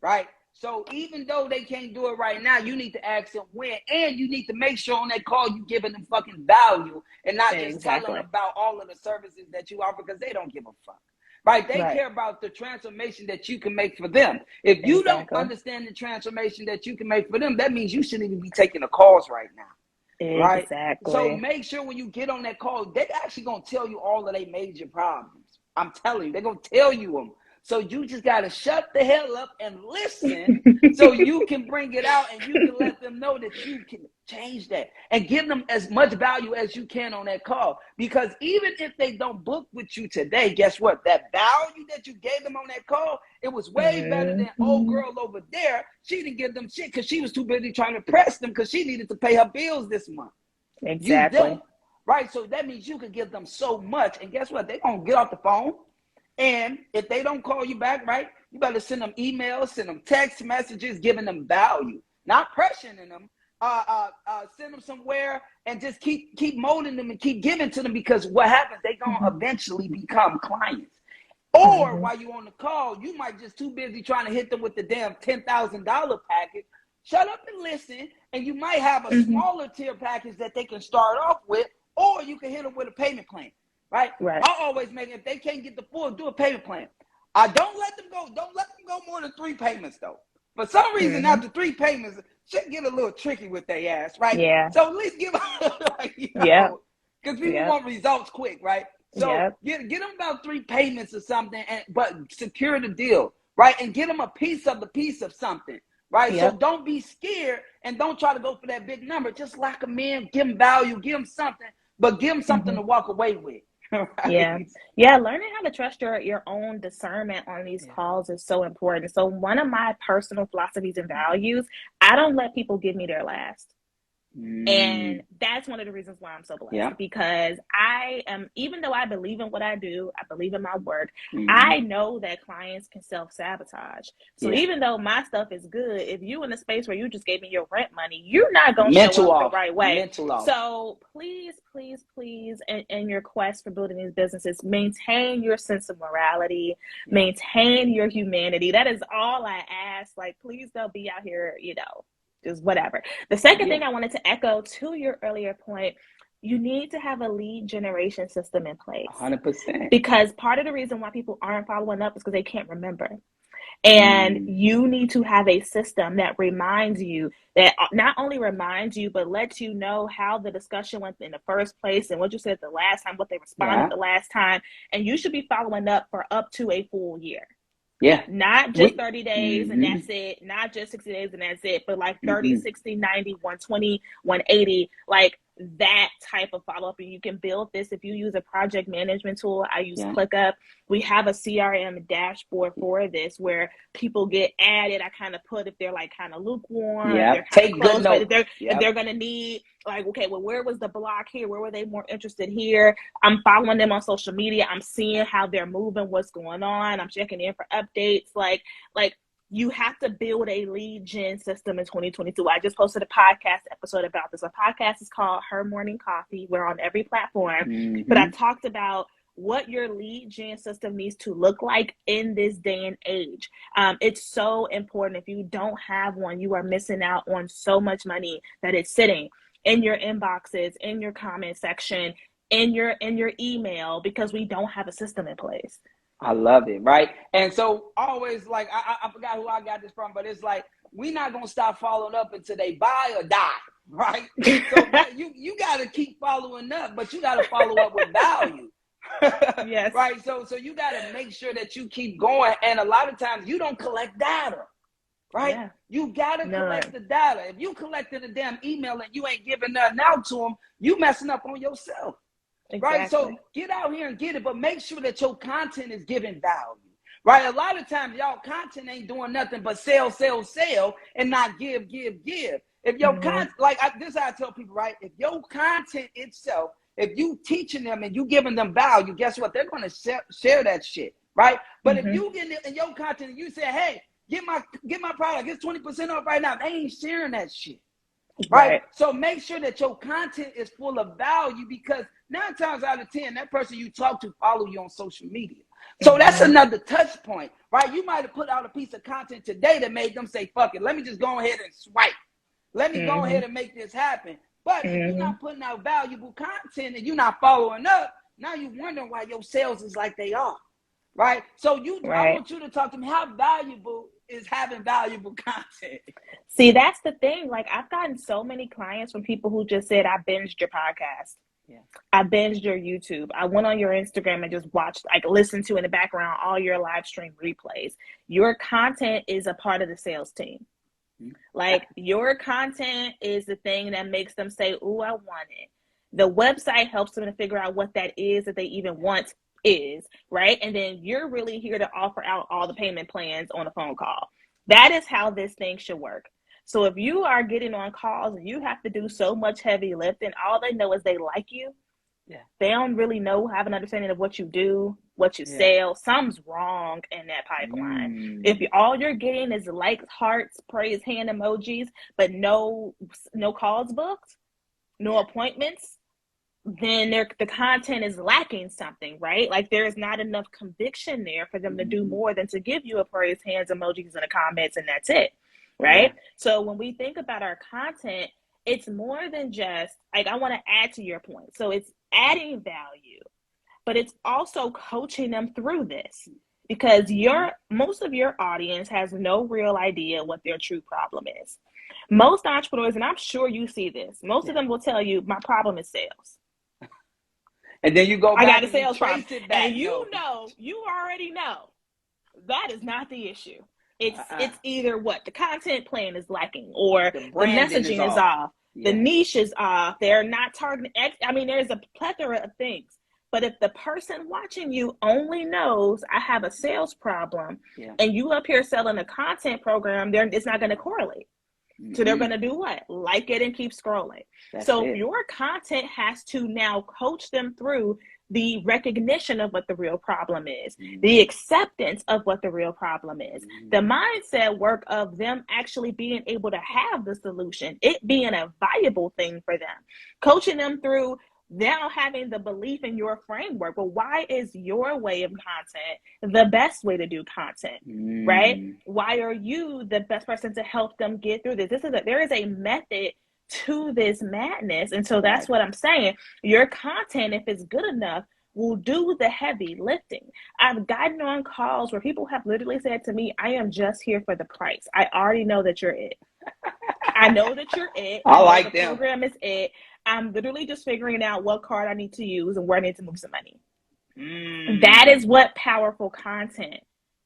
right? So even though they can't do it right now, you need to ask them when, and you need to make sure on that call you giving them fucking value and not just telling them about all of the services that you offer, because they don't give a fuck. Right? They care about the transformation that you can make for them. If you don't understand the transformation that you can make for them, that means you shouldn't even be taking the calls right now. Right? Exactly. So make sure when you get on that call, they're actually going to tell you all of their major problems. I'm telling you, they're going to tell you them. So you just got to shut the hell up and listen so you can bring it out, and you can let them know that you can change that and give them as much value as you can on that call. Because even if they don't book with you today, guess what? That value that you gave them on that call, it was way better than old girl over there. She didn't give them shit because she was too busy trying to press them because she needed to pay her bills this month. Exactly. You don't, right? So that means you could give them so much. And guess what? They're going to get off the phone. And if they don't call you back, right, you better send them emails, send them text messages, giving them value, not pressuring them. Send them somewhere and just keep molding them and keep giving to them, because what happens, they going to eventually become clients. Or while you're on the call, you might just too busy trying to hit them with the damn $10,000 package. Shut up and listen, and you might have a smaller tier package that they can start off with, or you can hit them with a payment plan. Right? I always make it, if they can't get the full, do a payment plan. Don't let them go. Don't let them go more than 3 payments, though. For some reason, Mm-hmm. after 3 payments, shit get a little tricky with their ass, right? Yeah. So at least give like, Yep. because people Yep. want results quick, right? So Yep. get them about 3 payments or something, but secure the deal, right? And get them a piece of something, right? So Yep. don't be scared and don't try to go for that big number. Just lock them in, give them value, give them something, but give them something Mm-hmm. to walk away with, Yeah. right? Yeah. Learning how to trust your own discernment on these Yeah. calls is so important. So one of my personal philosophies and values, I don't let people give me their last. And that's one of the reasons why I'm so Yeah. blessed, because I am, even though I believe in what I do, I believe in my work, Mm-hmm. I know that clients can self-sabotage. So Yeah. even though my stuff is good, if you in a space where you just gave me your rent money, you're not going to show Mental up the off. right way. Mental off. So please, please, please, in your quest for building these businesses, maintain your sense of morality, maintain your humanity. That is all I ask. Like, please don't be out here, just whatever. The second thing I wanted to echo to your earlier point, you need to have a lead generation system in place. 100%. Because part of the reason why people aren't following up is because they can't remember. And you need to have a system that reminds you, that not only reminds you, but lets you know how the discussion went in the first place and what you said the last time, what they responded the last time. And you should be following up for up to a full year. Yeah. Not just 30 days and that's it. Not just 60 days and that's it. But like 30, 60, 90, 120, 180, like that type of follow-up. And you can build this if you use a project management tool. I use ClickUp. We have a CRM dashboard for this where people get added. I kind of put if they're like kind of lukewarm, if they're kind of close, but if they're going to need like, okay, well, where was the block here? Where were they more interested here? I'm following them on social media. I'm seeing how they're moving, what's going on. I'm checking in for updates. Like you have to build a lead gen system in 2022. I just posted a podcast episode about this. A podcast is called Her Morning Coffee. We're on every platform, but I talked about what your lead gen system needs to look like in this day and age. It's so important. If you don't have one, you are missing out on so much money that is sitting in your inboxes, in your comment section, in your email, because we don't have a system in place. I love it, right? And so always, like, I forgot who I got this from, but it's like, we're not going to stop following up until they buy or die, right? So you got to keep following up, but you got to follow up with value. Yes. Right? So you got to make sure that you keep going. And a lot of times you don't collect data, right? Yeah. You got to collect the data. If you collected a damn email and you ain't giving nothing out to them, you messing up on yourself. Exactly. Right? So get out here and get it, but make sure that your content is giving value. Right? A lot of times y'all content ain't doing nothing but sell, and not give. If your content, like this is how I tell people, right? If your content itself, if you teaching them and you giving them value, guess what? They're going to share that shit, right? But if you get in your content and you say, hey, get my product, it's 20% off right now, they ain't sharing that shit. Right? So make sure that your content is full of value, because 9 times out of 10, that person you talk to follow you on social media. So that's another touch point, right? You might have put out a piece of content today that made them say, fuck it, let me just go ahead and swipe. Let me go ahead and make this happen. But if you're not putting out valuable content and you're not following up, now you're wondering why your sales is like they are, right? So I want you to talk to me. How valuable is having valuable content? See, that's the thing. Like, I've gotten so many clients from people who just said, I binged your podcast. Yeah. I binged your YouTube. I went on your Instagram and just watched, like, listened to in the background all your live stream replays. Your content is a part of the sales team. Like, your content is the thing that makes them say, ooh, I want it. The website helps them to figure out what that is that they even want is, right? And then you're really here to offer out all the payment plans on a phone call. That is how this thing should work. So if you are getting on calls and you have to do so much heavy lifting, all they know is they like you. Yeah. They don't really have an understanding of what you do, what you sell. Something's wrong in that pipeline. If all you're getting is likes, hearts, praise hand emojis, but no calls booked, no appointments, then the content is lacking something, right? Like, there's not enough conviction there for them to do more than to give you a praise hands emojis in the comments, and that's it, right? Yeah. So when we think about our content, it's more than just, like, I want to add to your point. So it's adding value, but it's also coaching them through this. because most of your audience has no real idea what their true problem is. Most entrepreneurs, and I'm sure you see this, most of them will tell you, my problem is sales. And then you go I back got a and you sales problem. trace it back. And you already know that is not the issue. It's either what the content plan is lacking, or the messaging is off, the niche is off, they're not targeting I mean, there's a plethora of things. But if the person watching you only knows I have a sales problem, and you up here selling a content program, it's not going to correlate. So they're going to do what? Like it and keep scrolling. So your content has to now coach them through the recognition of what the real problem is, the acceptance of what the real problem is, the mindset work of them actually being able to have the solution, it being a viable thing for them, coaching them through now having the belief in your framework. Well, why is your way of content the best way to do content, right? Why are you the best person to help them get through this? There is a method to this madness. And so that's what I'm saying. Your content, if it's good enough, will do the heavy lifting. I've gotten on calls where people have literally said to me, I am just here for the price. I already know that you're it. I know that you're it. I like the program is it. I'm literally just figuring out what card I need to use and where I need to move some money. That is what powerful content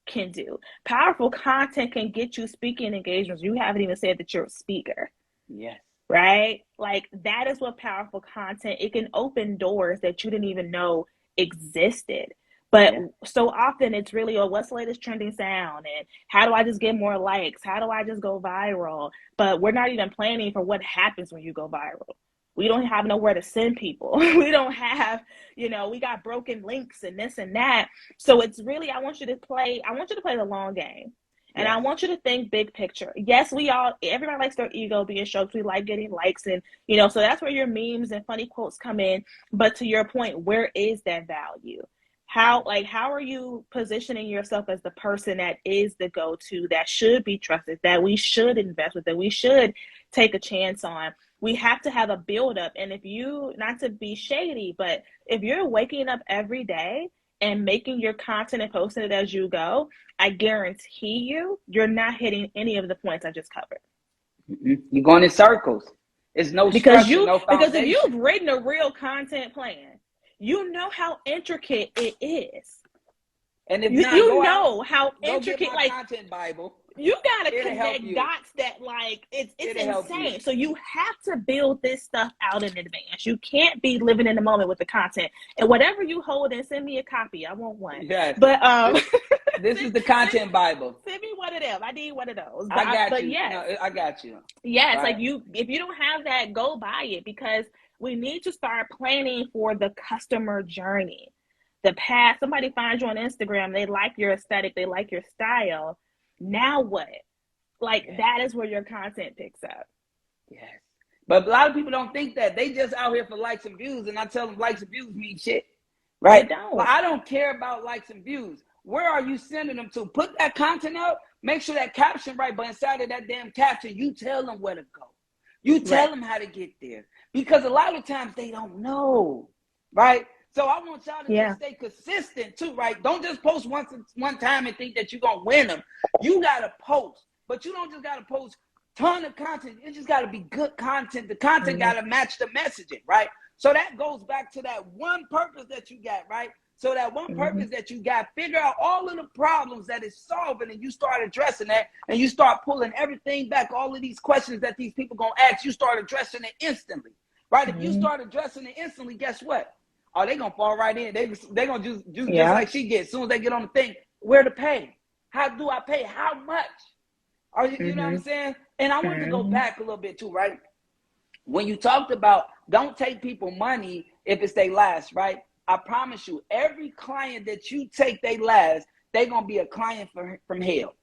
can do. Powerful content can get you speaking engagements. You haven't even said that you're a speaker. Yes. Right? Like, that is what powerful content, it can open doors that you didn't even know existed. But so often it's really, what's the latest trending sound? And how do I just get more likes? How do I just go viral? But we're not even planning for what happens when you go viral. We don't have nowhere to send people. We don't have, we got broken links and this and that. So it's really, I want you to play the long game. And I want you to think big picture. Yes, everybody likes their ego being stroked. We like getting likes, and, so that's where your memes and funny quotes come in. But to your point, where is that value? How are you positioning yourself as the person that is the go-to, that should be trusted, that we should invest with, that we should take a chance on? We have to have a build-up. And if you, not to be shady, but if you're waking up every day and making your content and posting it as you go, I guarantee you're not hitting any of the points I just covered. You're going in circles. It's no structure, no foundation. Because if you've written a real content plan, you know how intricate it is. And if how intricate, like, content Bible. You gotta connect dots that, it's insane. So you have to build this stuff out in advance. You can't be living in the moment with the content. And whatever you hold in, send me a copy. I want one. Yes. But this is the content Bible. Send me one of them. I need one of those. I got you. Yes. No, I got you. Yes, right. If you don't have that, go buy it, because we need to start planning for the customer journey. The path. Somebody finds you on Instagram, they like your aesthetic, they like your style. Now what? That is where your content picks up. Yes. But a lot of people don't think that. They just out here for likes and views, and I tell them likes and views mean shit. Right? They don't. Well, I don't care about likes and views. Where are you sending them to? Put that content up, make sure that caption right, but inside of that damn caption, you tell them where to go. You tell them how to get there. Because a lot of times they don't know. Right? So I want y'all to just stay consistent too, right? Don't just post one time and think that you're going to win them. You got to post, but you don't just got to post a ton of content. It just got to be good content. The content got to match the messaging, right? So that goes back to that one purpose that you got, right? So that one purpose that you got, figure out all of the problems that it's solving, and you start addressing that, and you start pulling everything back, all of these questions that these people going to ask, you start addressing it instantly, right? If you start addressing it instantly, guess what? Oh, they're going to fall right in. They're going to do just like she gets. As soon as they get on the thing, where to pay? How do I pay? How much? You know what I'm saying? And I wanted to go back a little bit too, right? When you talked about don't take people money if it's they last, right? I promise you, every client that you take they last, they're going to be a client from hell,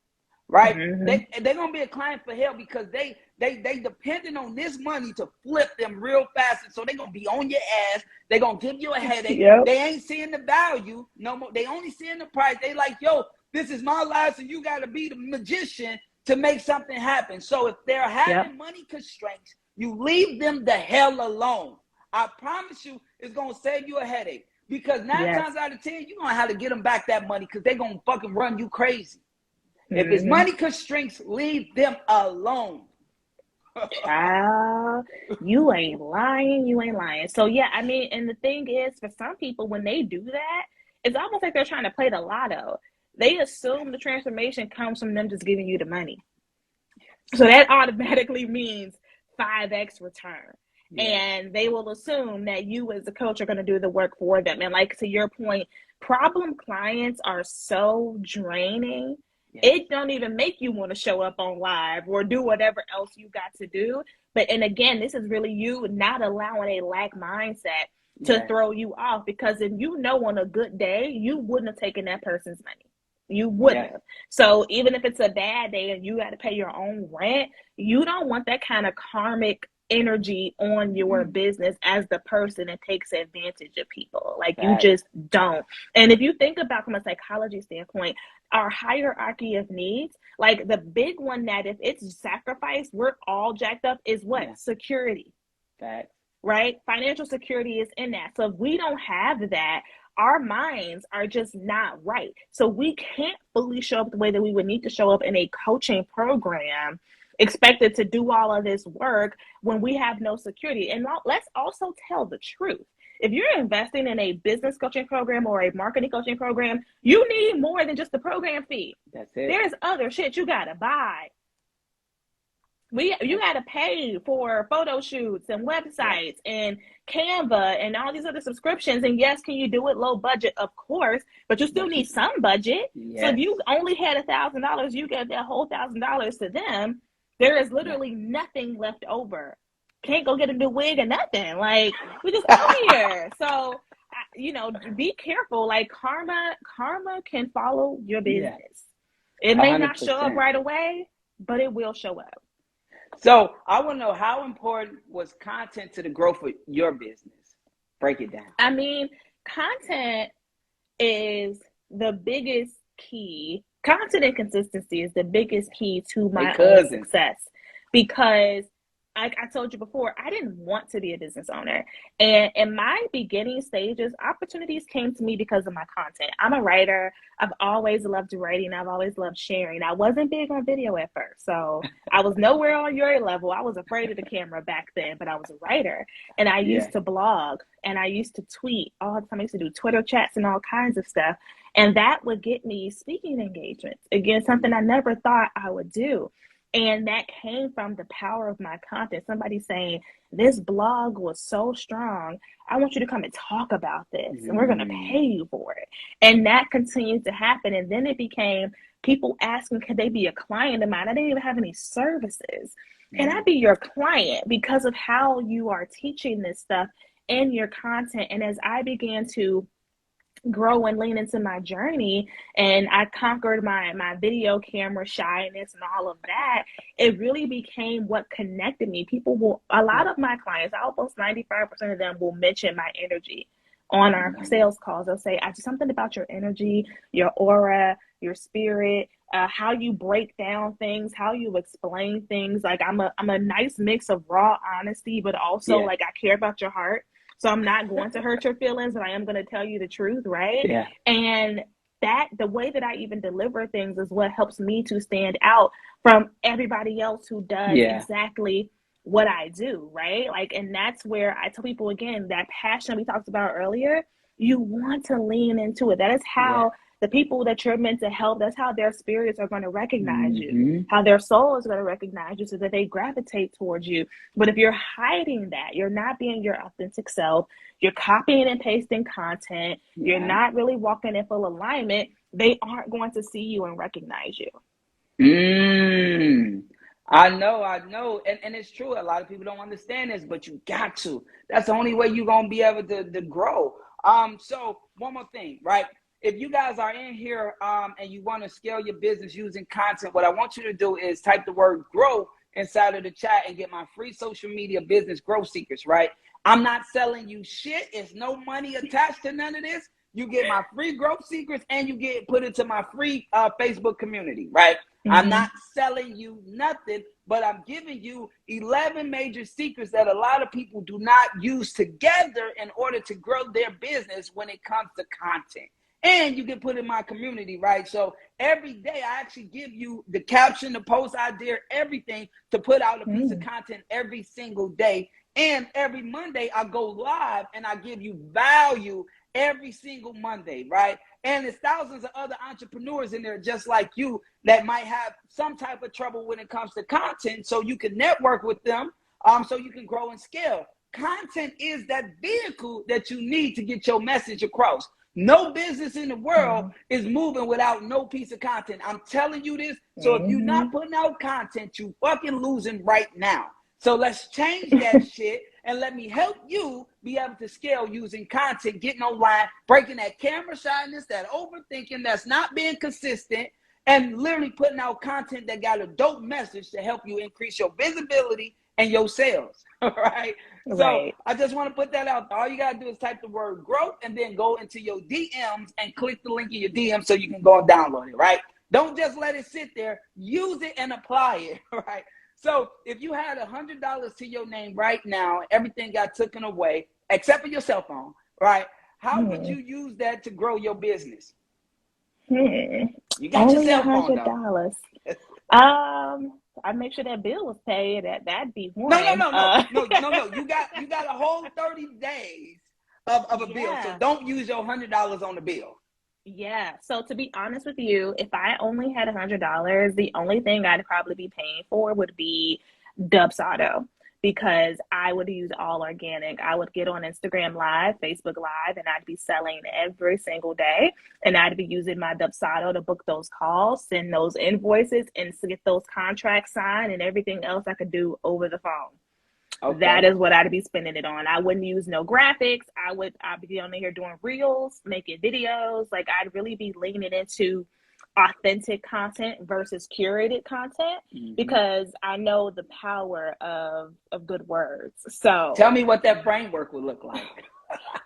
right? They're going to be a client for hell because they depending on this money to flip them real fast. And so they're going to be on your ass. They're going to give you a headache. They ain't seeing the value no more. They only seeing the price. They like, yo, this is my life, and you got to be the magician to make something happen. So if they're having money constraints, you leave them the hell alone. I promise you it's going to save you a headache. Because 9 times out of 10, you're going to have to get them back that money because they're going to fucking run you crazy. If it's money constraints, leave them alone. Child, you ain't lying. You ain't lying. So yeah, I mean, and the thing is, for some people, when they do that, it's almost like they're trying to play the lotto. They assume the transformation comes from them just giving you the money. So that automatically means 5x return. And they will assume that you as a coach are going to do the work for them. And like to your point, problem clients are so draining. It don't even make you want to show up on live or do whatever else you got to do. But, and again, this is really you not allowing a lack mindset to throw you off, because if you know on a good day, you wouldn't have taken that person's money. You wouldn't have. So even if it's a bad day and you got to pay your own rent, you don't want that kind of karmic energy on your business as the person that takes advantage of people. Like you just don't. And if you think about from a psychology standpoint, our hierarchy of needs, like the big one that if it's sacrifice, we're all jacked up is what? Security. Right? Financial security is in that. So if we don't have that, our minds are just not right. So we can't fully show up the way that we would need to show up in a coaching program, expected to do all of this work when we have no security. And let's also tell the truth. If you're investing in a business coaching program or a marketing coaching program, you need more than just the program fee. That's it. There's other shit you got to buy. You got to pay for photo shoots and websites and Canva and all these other subscriptions. And yes, can you do it low budget? Of course, but you still need some budget. So if you only had $1,000, you get that whole $1,000 to them. There is literally nothing left over. Can't go get a new wig or nothing. Like, we just out here. So, be careful. Like, karma can follow your business. It may 100%. Not show up right away, but it will show up. So, I want to know, how important was content to the growth of your business? Break it down. I mean, content is the biggest key. Content and consistency is the biggest key to my own success, because like I told you before, I didn't want to be a business owner. And in my beginning stages, opportunities came to me because of my content. I'm a writer. I've always loved writing. I've always loved sharing. I wasn't big on video at first. So I was nowhere on your level. I was afraid of the camera back then, but I was a writer. And I used to blog and I used to tweet all the time. I used to do Twitter chats and all kinds of stuff. And that would get me speaking engagements. Again, something I never thought I would do. And that came from the power of my content. Somebody saying, this blog was so strong. I want you to come and talk about this. And we're going to pay you for it. And that continued to happen. And then it became people asking, could they be a client of mine? I didn't even have any services. Can I be your client because of how you are teaching this stuff in your content? And as I began to grow and lean into my journey, and I conquered my video camera shyness and all of that, it really became what connected me. A lot of my clients, almost 95% of them will mention my energy on our sales calls. They'll say, I just something about your energy, your aura, your spirit, how you break down things, how you explain things. Like I'm a nice mix of raw honesty, but also like I care about your heart. So I'm not going to hurt your feelings, but I am going to tell you the truth, right? Yeah. And that the way that I even deliver things is what helps me to stand out from everybody else who does exactly what I do, right? Like, and that's where I tell people, again, that passion we talked about earlier, you want to lean into it. That is how the people that you're meant to help, that's how their spirits are going to recognize you, how their soul is going to recognize you, so that they gravitate towards you. But if you're hiding that, you're not being your authentic self, you're copying and pasting content, you're not really walking in full alignment, they aren't going to see you and recognize you. I know. And it's true. A lot of people don't understand this, but you got to. That's the only way you're going to be able to grow. So one more thing, right? If you guys are in here and you want to scale your business using content, what I want you to do is type the word grow inside of the chat and get my free social media business growth seekers, right? I'm not selling you shit. It's no money attached to none of this. you get my free growth secrets, and you get put into my free Facebook community, right? I'm Mm-hmm. not selling you nothing, but I'm giving you 11 major secrets that a lot of people do not use together in order to grow their business when it comes to content. And you get put in my community, right? So every day I actually give you the caption, the post idea, everything to put out a piece of content every single day. And every Monday I go live and I give you value every single Monday, right? And there's thousands of other entrepreneurs in there just like you that might have some type of trouble when it comes to content. So you can network with them so you can grow and scale. Content is that vehicle that you need to get your message across. No business in the world is moving without no piece of content. I'm telling you this. So if you're not putting out content, you fucking losing right now. So let's change that shit and let me help you be able to scale using content, getting online, breaking that camera shyness, that overthinking, that's not being consistent, and literally putting out content that got a dope message to help you increase your visibility and your sales. All right. So Right. I just want to put that out there. All you got to do is type the word growth and then go into your DMs and click the link in your DM so you can go and download it, right? Don't just let it sit there. Use it and apply it, right? So if you had $100 to your name right now, everything got taken away except for your cell phone, right? How would you use that to grow your business? You got your Only cell phone though. $100. I make sure that bill was paid. That'd be No, no, one. no, no, no, no, no. You got a whole 30 days of a bill. So Yeah. don't use your $100 on the bill. Yeah. So to be honest with you, if I only had $100, the only thing I'd probably be paying for would be Dubsado because I would use all organic. I would get on Instagram Live, Facebook Live, and I'd be selling every single day. And I'd be using my Dubsado to book those calls, send those invoices, and to get those contracts signed and everything else I could do over the phone. That Okay. is what I'd be spending it on. I wouldn't use no graphics. I'd be on here doing reels, making videos. Like I'd really be leaning into authentic content versus curated content because I know the power of good words. So Tell me what that framework would look like.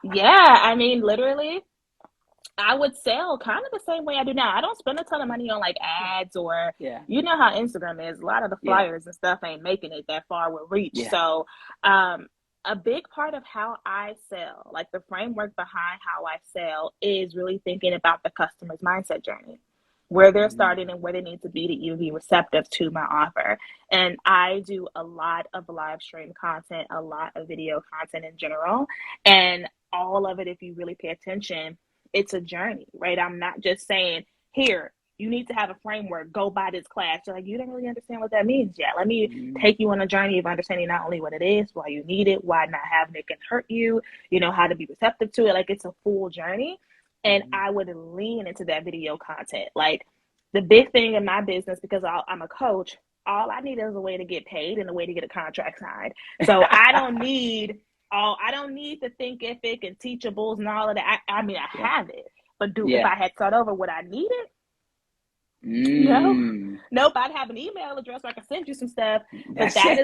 yeah, I mean literally I would sell kind of the same way I do now. I don't spend a ton of money on like ads or Yeah. you know how Instagram is. A lot of the Yeah. flyers and stuff ain't making it that far with reach. Yeah. So a big part of how I sell, like the framework behind how I sell is really thinking about the customer's mindset journey, where they're starting and where they need to be to even be receptive to my offer. And I do a lot of live stream content, a lot of video content in general. And all of it, if you really pay attention, it's a journey, right? I'm not just saying, here, you need to have a framework, go buy this class. You're like, you don't really understand what that means yet. Let me take you on a journey of understanding not only what it is, why you need it, why not having it can hurt you, you know, how to be receptive to it. Like it's a full journey. And I would lean into that video content. Like the big thing in my business, because I'm a coach, all I need is a way to get paid and a way to get a contract signed. So I don't need the Thinkific and teachables and all of that. I mean, I have it, but if I had thought over what I needed, no, nope. I'd have an email address where I can send you some stuff, but that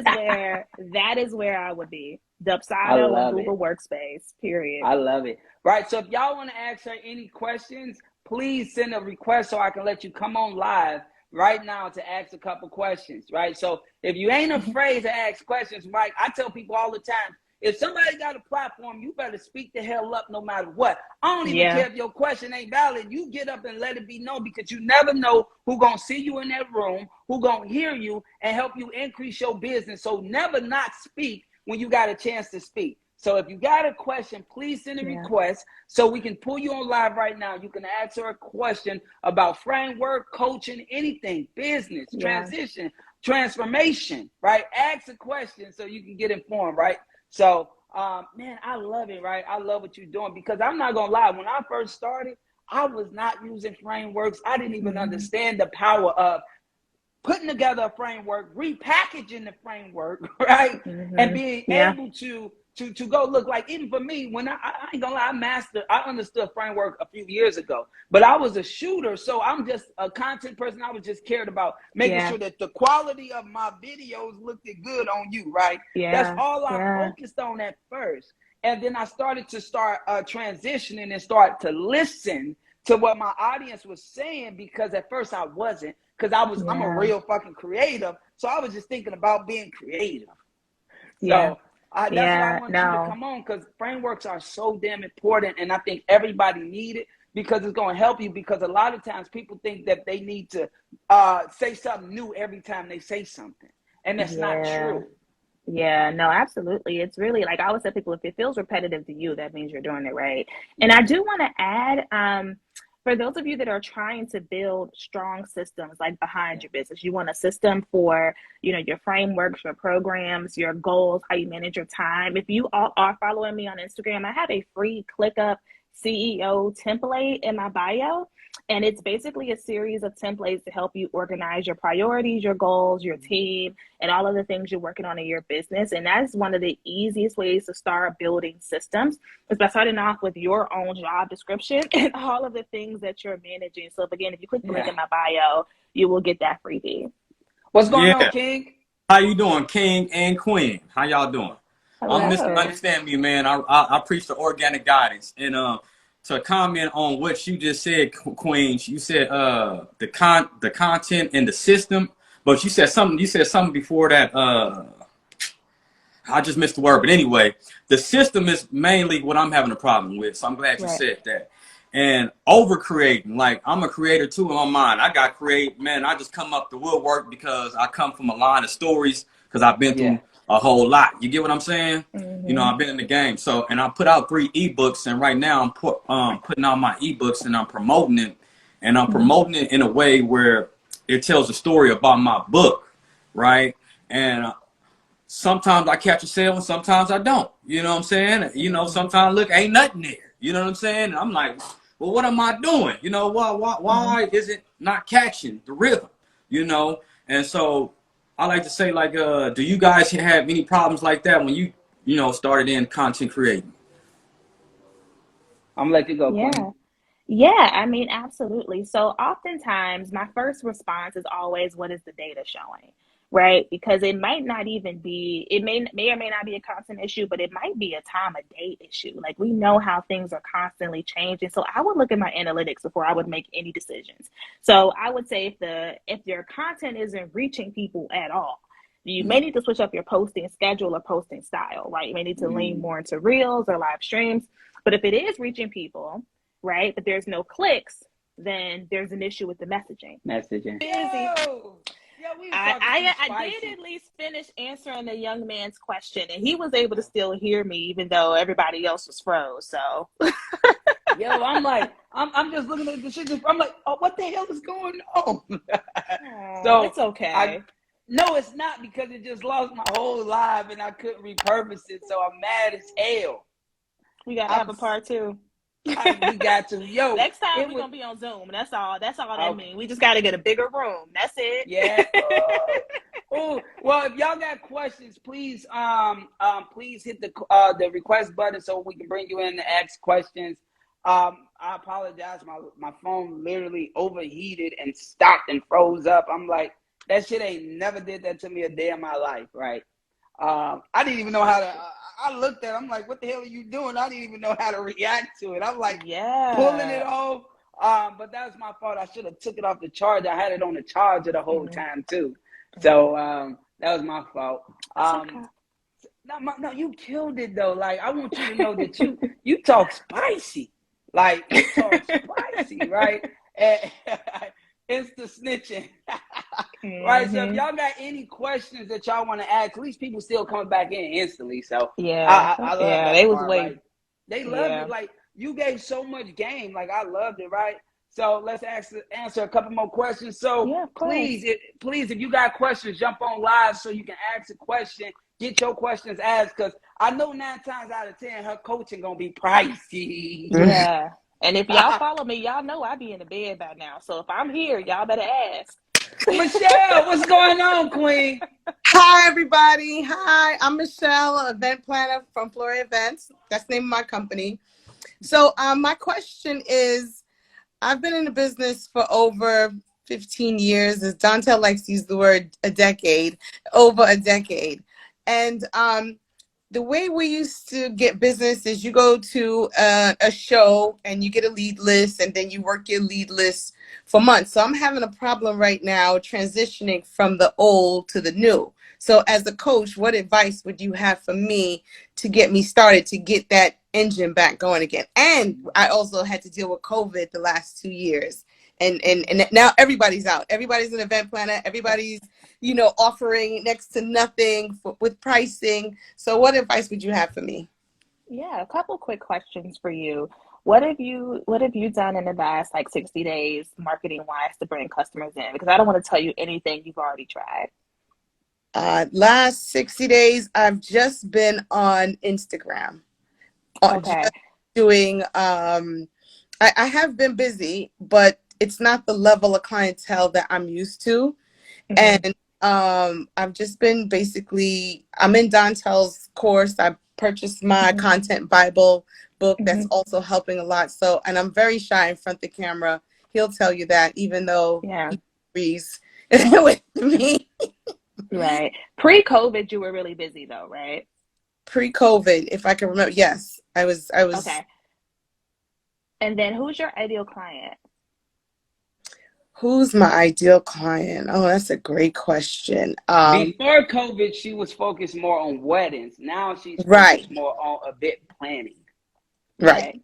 is where I would be. Dubsado and Google Workspace. Period. I love it. Right. So if y'all want to ask her any questions, please send a request so I can let you come on live right now to ask a couple questions. Right. So if you ain't afraid to ask questions, Mike, I tell people all the time, if somebody got a platform, you better speak the hell up no matter what. I don't even care if your question ain't valid. You get up and let it be known because you never know who going to see you in that room, who going to hear you and help you increase your business. So never not speak when you got a chance to speak. So if you got a question, please send a request so we can pull you on live right now. You can ask her a question about framework, coaching, anything, business, transition, transformation, right? Ask a question so you can get informed, right? So, man, I love it, right? I love what you're doing because I'm not going to lie. When I first started, I was not using frameworks. I didn't even understand the power of putting together a framework, repackaging the framework, right? And being able to go look like, even for me, when I ain't gonna lie, I understood framework a few years ago, but I was a shooter. So I'm just a content person. I was just cared about making sure that the quality of my videos looked good on you, right? That's all I focused on at first. And then I started to transitioning and start to listen to what my audience was saying, because at first I wasn't, because I'm a real fucking creative. So I was just thinking about being creative. So that's why I want you to come on, because frameworks are so damn important. And I think everybody need it, because it's going to help you. Because a lot of times people think that they need to say something new every time they say something. And that's not true. Yeah, no, absolutely. It's really, like I always tell people, if it feels repetitive to you, that means you're doing it right. And I do want to add, for those of you that are trying to build strong systems like behind your business, you want a system for, your frameworks, your programs, your goals, how you manage your time. If you all are following me on Instagram, I have a free ClickUp CEO template in my bio. And it's basically a series of templates to help you organize your priorities, your goals, your team, and all of the things you're working on in your business. And that's one of the easiest ways to start building systems, is by starting off with your own job description and all of the things that you're managing. So again, if you click the link in my bio, you will get that freebie. What's going on, King? How you doing, King and Queen? How y'all doing? Hello. Misunderstand me, man. I preach the organic guidance. And to comment on what you just said, Queen, you said the content and the system, but you said something before that. I just missed the word, but anyway, the system is mainly what I'm having a problem with. So I'm glad you said that. And over creating, like I'm a creator too in my mind. I got create, man. I just come up the woodwork because I come from a line of stories, because I've been through a whole lot. You get what I'm saying? Mm-hmm. I've been in the game. So, and I put out 3 ebooks, and right now I'm putting out my ebooks and I'm promoting it, and I'm promoting it in a way where it tells a story about my book, right? And sometimes I catch a sale and sometimes I don't. You know what I'm saying? Sometimes look, ain't nothing there. You know what I'm saying? And I'm like, well, what am I doing? Why is it not catching the rhythm? And so I like to say, like, do you guys have any problems like that when you started in content creating? I'm gonna let you go, Queen. Yeah, I mean, absolutely. So oftentimes my first response is always, what is the data showing? Right? Because it might not even be, it may or may not be a constant issue, but it might be a time of day issue. Like, we know how things are constantly changing. So I would look at my analytics before I would make any decisions. So I would say if your content isn't reaching people at all, you may need to switch up your posting schedule or posting style, right? You may need to lean more into reels or live streams. But if it is reaching people, right, but there's no clicks, then there's an issue with the messaging. I did at least finish answering the young man's question, and he was able to still hear me even though everybody else was froze. So, I'm like, I'm just looking at the shit. I'm like, oh, what the hell is going on? So it's okay. No, it's not, because it just lost my whole live and I couldn't repurpose it. So I'm mad as hell. We gotta have a part 2. We got to. Next time we're gonna be on Zoom. That's all that means. We just gotta get a bigger room. That's it. Yeah. Oh, well, if y'all got questions, please please hit the request button so we can bring you in to ask questions. I apologize. My phone literally overheated and stopped and froze up. I'm like, that shit ain't never did that to me a day in my life, right? I didn't even know how to. I looked at it, I'm like, what the hell are you doing? I didn't even know how to react to it. I'm like, pulling it off. But that was my fault. I should have took it off the charger. I had it on the charger the whole time too. So that was my fault. No, you killed it though. Like, I want you to know that you talk spicy. Like, you talk spicy, right? It's the snitching. Right, so if y'all got any questions that y'all want to ask, at least people still coming back in instantly. So I love that. They was waiting. Right? They loved it. Like, you gave so much game. Like, I loved it, right? So let's answer a couple more questions. So please, if you got questions, jump on live so you can ask a question. Get your questions asked, because I know 9 times out of 10 her coaching gonna be pricey. Yeah. And if y'all follow me, y'all know I be in the bed by now. So if I'm here, y'all better ask. Michelle, what's going on, Queen? Hi, everybody. Hi, I'm Michelle, event planner from Florida Events. That's the name of my company. So my question is, I've been in the business for over 15 years. As Dontel likes to use the word a decade, over a decade. And the way we used to get business is you go to a show and you get a lead list, and then you work your lead list for months. So I'm having a problem right now transitioning from the old to the new. So as a coach, what advice would you have for me to get me started, to get that engine back going again? And I also had to deal with COVID the last 2 years. And now everybody's out. Everybody's an event planner. Everybody's, offering next to nothing with pricing. So what advice would you have for me? Yeah, a couple quick questions for you. What have you done in the last like 60 days marketing wise to bring customers in? Because I don't want to tell you anything you've already tried. Last 60 days, I've just been on Instagram. Okay. Just doing, I have been busy, but it's not the level of clientele that I'm used to. Hmm. And I've just been I'm in Dontel's course. I purchased my Hmm. content Bible book that's Hmm. also helping a lot. So, and I'm very shy in front of the camera. He'll tell you that, even though Yeah, he agrees with me. right. Pre-COVID, you were really busy though, right? Pre-COVID, if I can remember, yes, I was. Okay. And then who's your ideal client? Who's my ideal client? Oh, that's a great question. Before COVID, she was focused more on weddings. Now she's Right, focused more on event planning. right, Okay.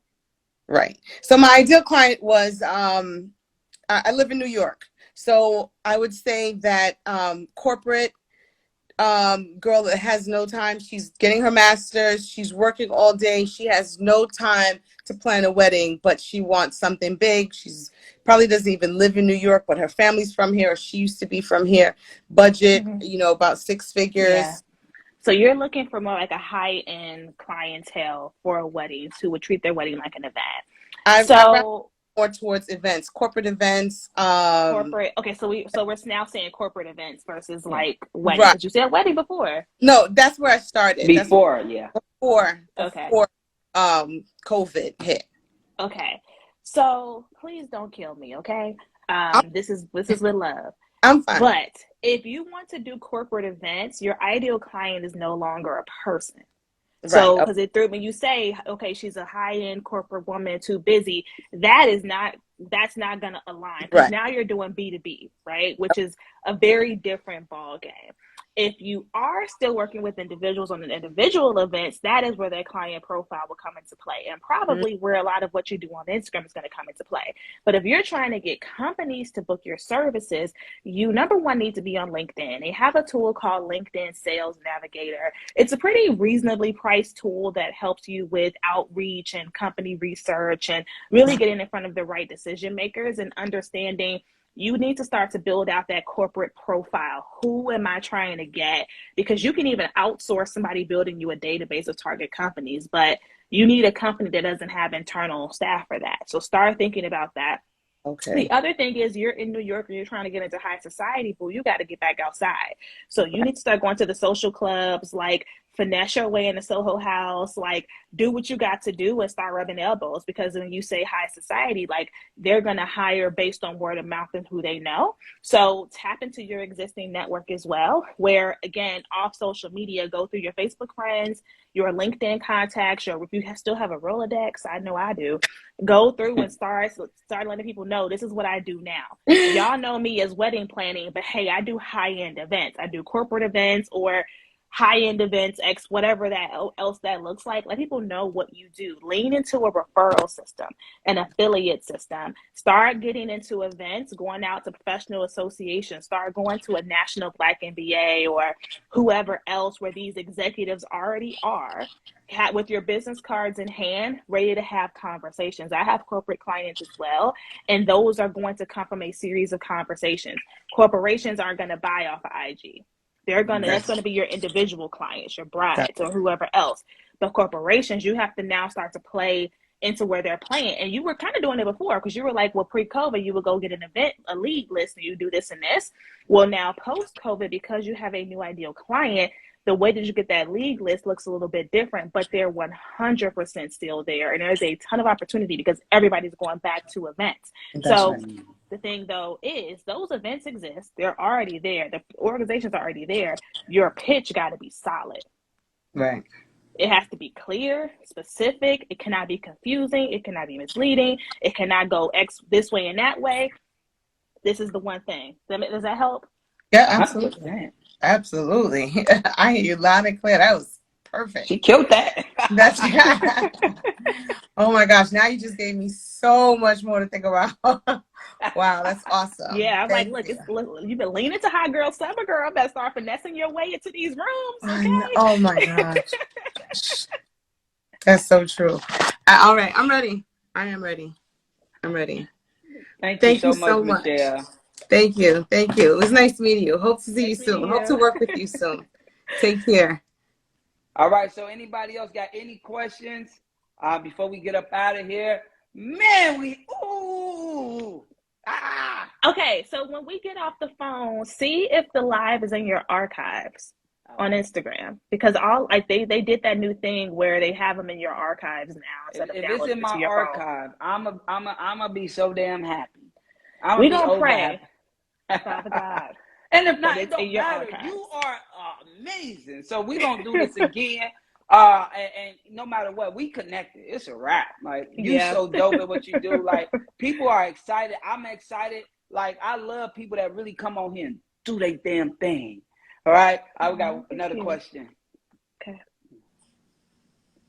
right. So my ideal client was, I live in New York. So I would say that corporate girl that has no time. She's getting her master's. She's working all day. She has no time to plan a wedding, but she wants something big. She's probably doesn't even live in New York, but her family's from here, or she used to be from here. Budget, Hmm. about 6 Yeah. figures. So you're looking for more like a high-end clientele for weddings who would treat their wedding like an event. I rather So more towards events, corporate events. corporate. Okay, so we're now saying corporate events versus Yeah. like wedding Right. because you said wedding before. No, that's where I started. That's Before, yeah. before Okay. before COVID hit. Okay. So please don't kill me, okay? I'm, This is with love. I'm fine. But if you want to do corporate events, your ideal client is no longer a person. Right. So, because it threw when you say, okay, she's a high-end corporate woman, too busy, that's not going to align because Right. now you're doing B2B, right? Which is a very different ball game. If you are still working with individuals on an individual events, that is where their client profile will come into play, and probably where a lot of what you do on Instagram is going to come into play. But if you're trying to get companies to book your services, you number one need to be on LinkedIn. They have a tool called LinkedIn Sales Navigator. It's a pretty reasonably priced tool that helps you with outreach and company research and really getting in front of the right decision makers and understanding you need to start to build out that corporate profile. Who am I trying to get? Because you can even outsource somebody building you a database of target companies, but you need a company that doesn't have internal staff for that. So start thinking about that. Okay. The other thing is you're in New York and you're trying to get into high society, but you got to get back outside. So you need to start going to the social clubs, like finesse your way in the Soho House, like do what you got to do and start rubbing elbows. Because when you say high society, like they're going to hire based on word of mouth and who they know. So tap into your existing network as well, where again, off social media, go through your Facebook friends, your LinkedIn contacts, or if you still have a Rolodex, I know I do, go through and start letting people know this is what I do now. Y'all know me as wedding planning, but hey, I do high-end events. I do corporate events or high-end events, X, whatever that else that looks like. Let people know what you do. Lean into a referral system, an affiliate system. Start getting into events, going out to professional associations. Start going to a National Black MBA or whoever else where these executives already are, with your business cards in hand, ready to have conversations. I have corporate clients as well, and those are going to come from a series of conversations. Corporations aren't going to buy off of IG. That's going to be your individual clients, your brides or whoever else. But corporations, you have to now start to play into where they're playing. And you were kind of doing it before because you were like, well, pre-COVID, you would go get an event, a lead list, and you do this and this. Well, now post-COVID, because you have a new ideal client, the way that you get that lead list looks a little bit different, but they're 100% still there. And there's a ton of opportunity because everybody's going back to events. That's So right. the thing though is those events exist. They're already there. The organization's already there. Your pitch got to be solid. Right. It has to be clear, specific. It cannot be confusing. It cannot be misleading. It cannot go this way and that way. This is the one thing. Does that help? Yeah, absolutely. Absolutely. I hear you loud and clear. That was perfect. She killed that. That's oh my gosh. Now you just gave me so much more to think about. Wow, that's awesome. Yeah, I'm like, Thank look, you. you've been leaning to hot girl, summer girl. Better start finessing your way into these rooms, okay? Oh my gosh. That's so true. All right, I'm ready. I am ready. I'm ready. Thank you you so much, much. Michelle. Thank you. Thank you. It was nice meeting you. Hope to see you Nice soon. meeting Hope to you. work with you soon. Take care. All right. So anybody else got any questions before we get up out of here? Man, Okay, so when we get off the phone, see if the live is in your archives on Instagram, because they did that new thing where they have them in your archives now instead of If it's downloading in it to my your phone. archive, I'm a be so damn happy. We're Be gonna over pray, happy. Father God, And if that not, it it's in don't your matter. archives. You are amazing. So we're gonna do this again. And no matter what, we connected. It's a wrap. Like, you so dope at what you do. Like, people are excited. I'm excited. Like, I love people that really come on here and do their damn thing. All right. I got another question. Okay.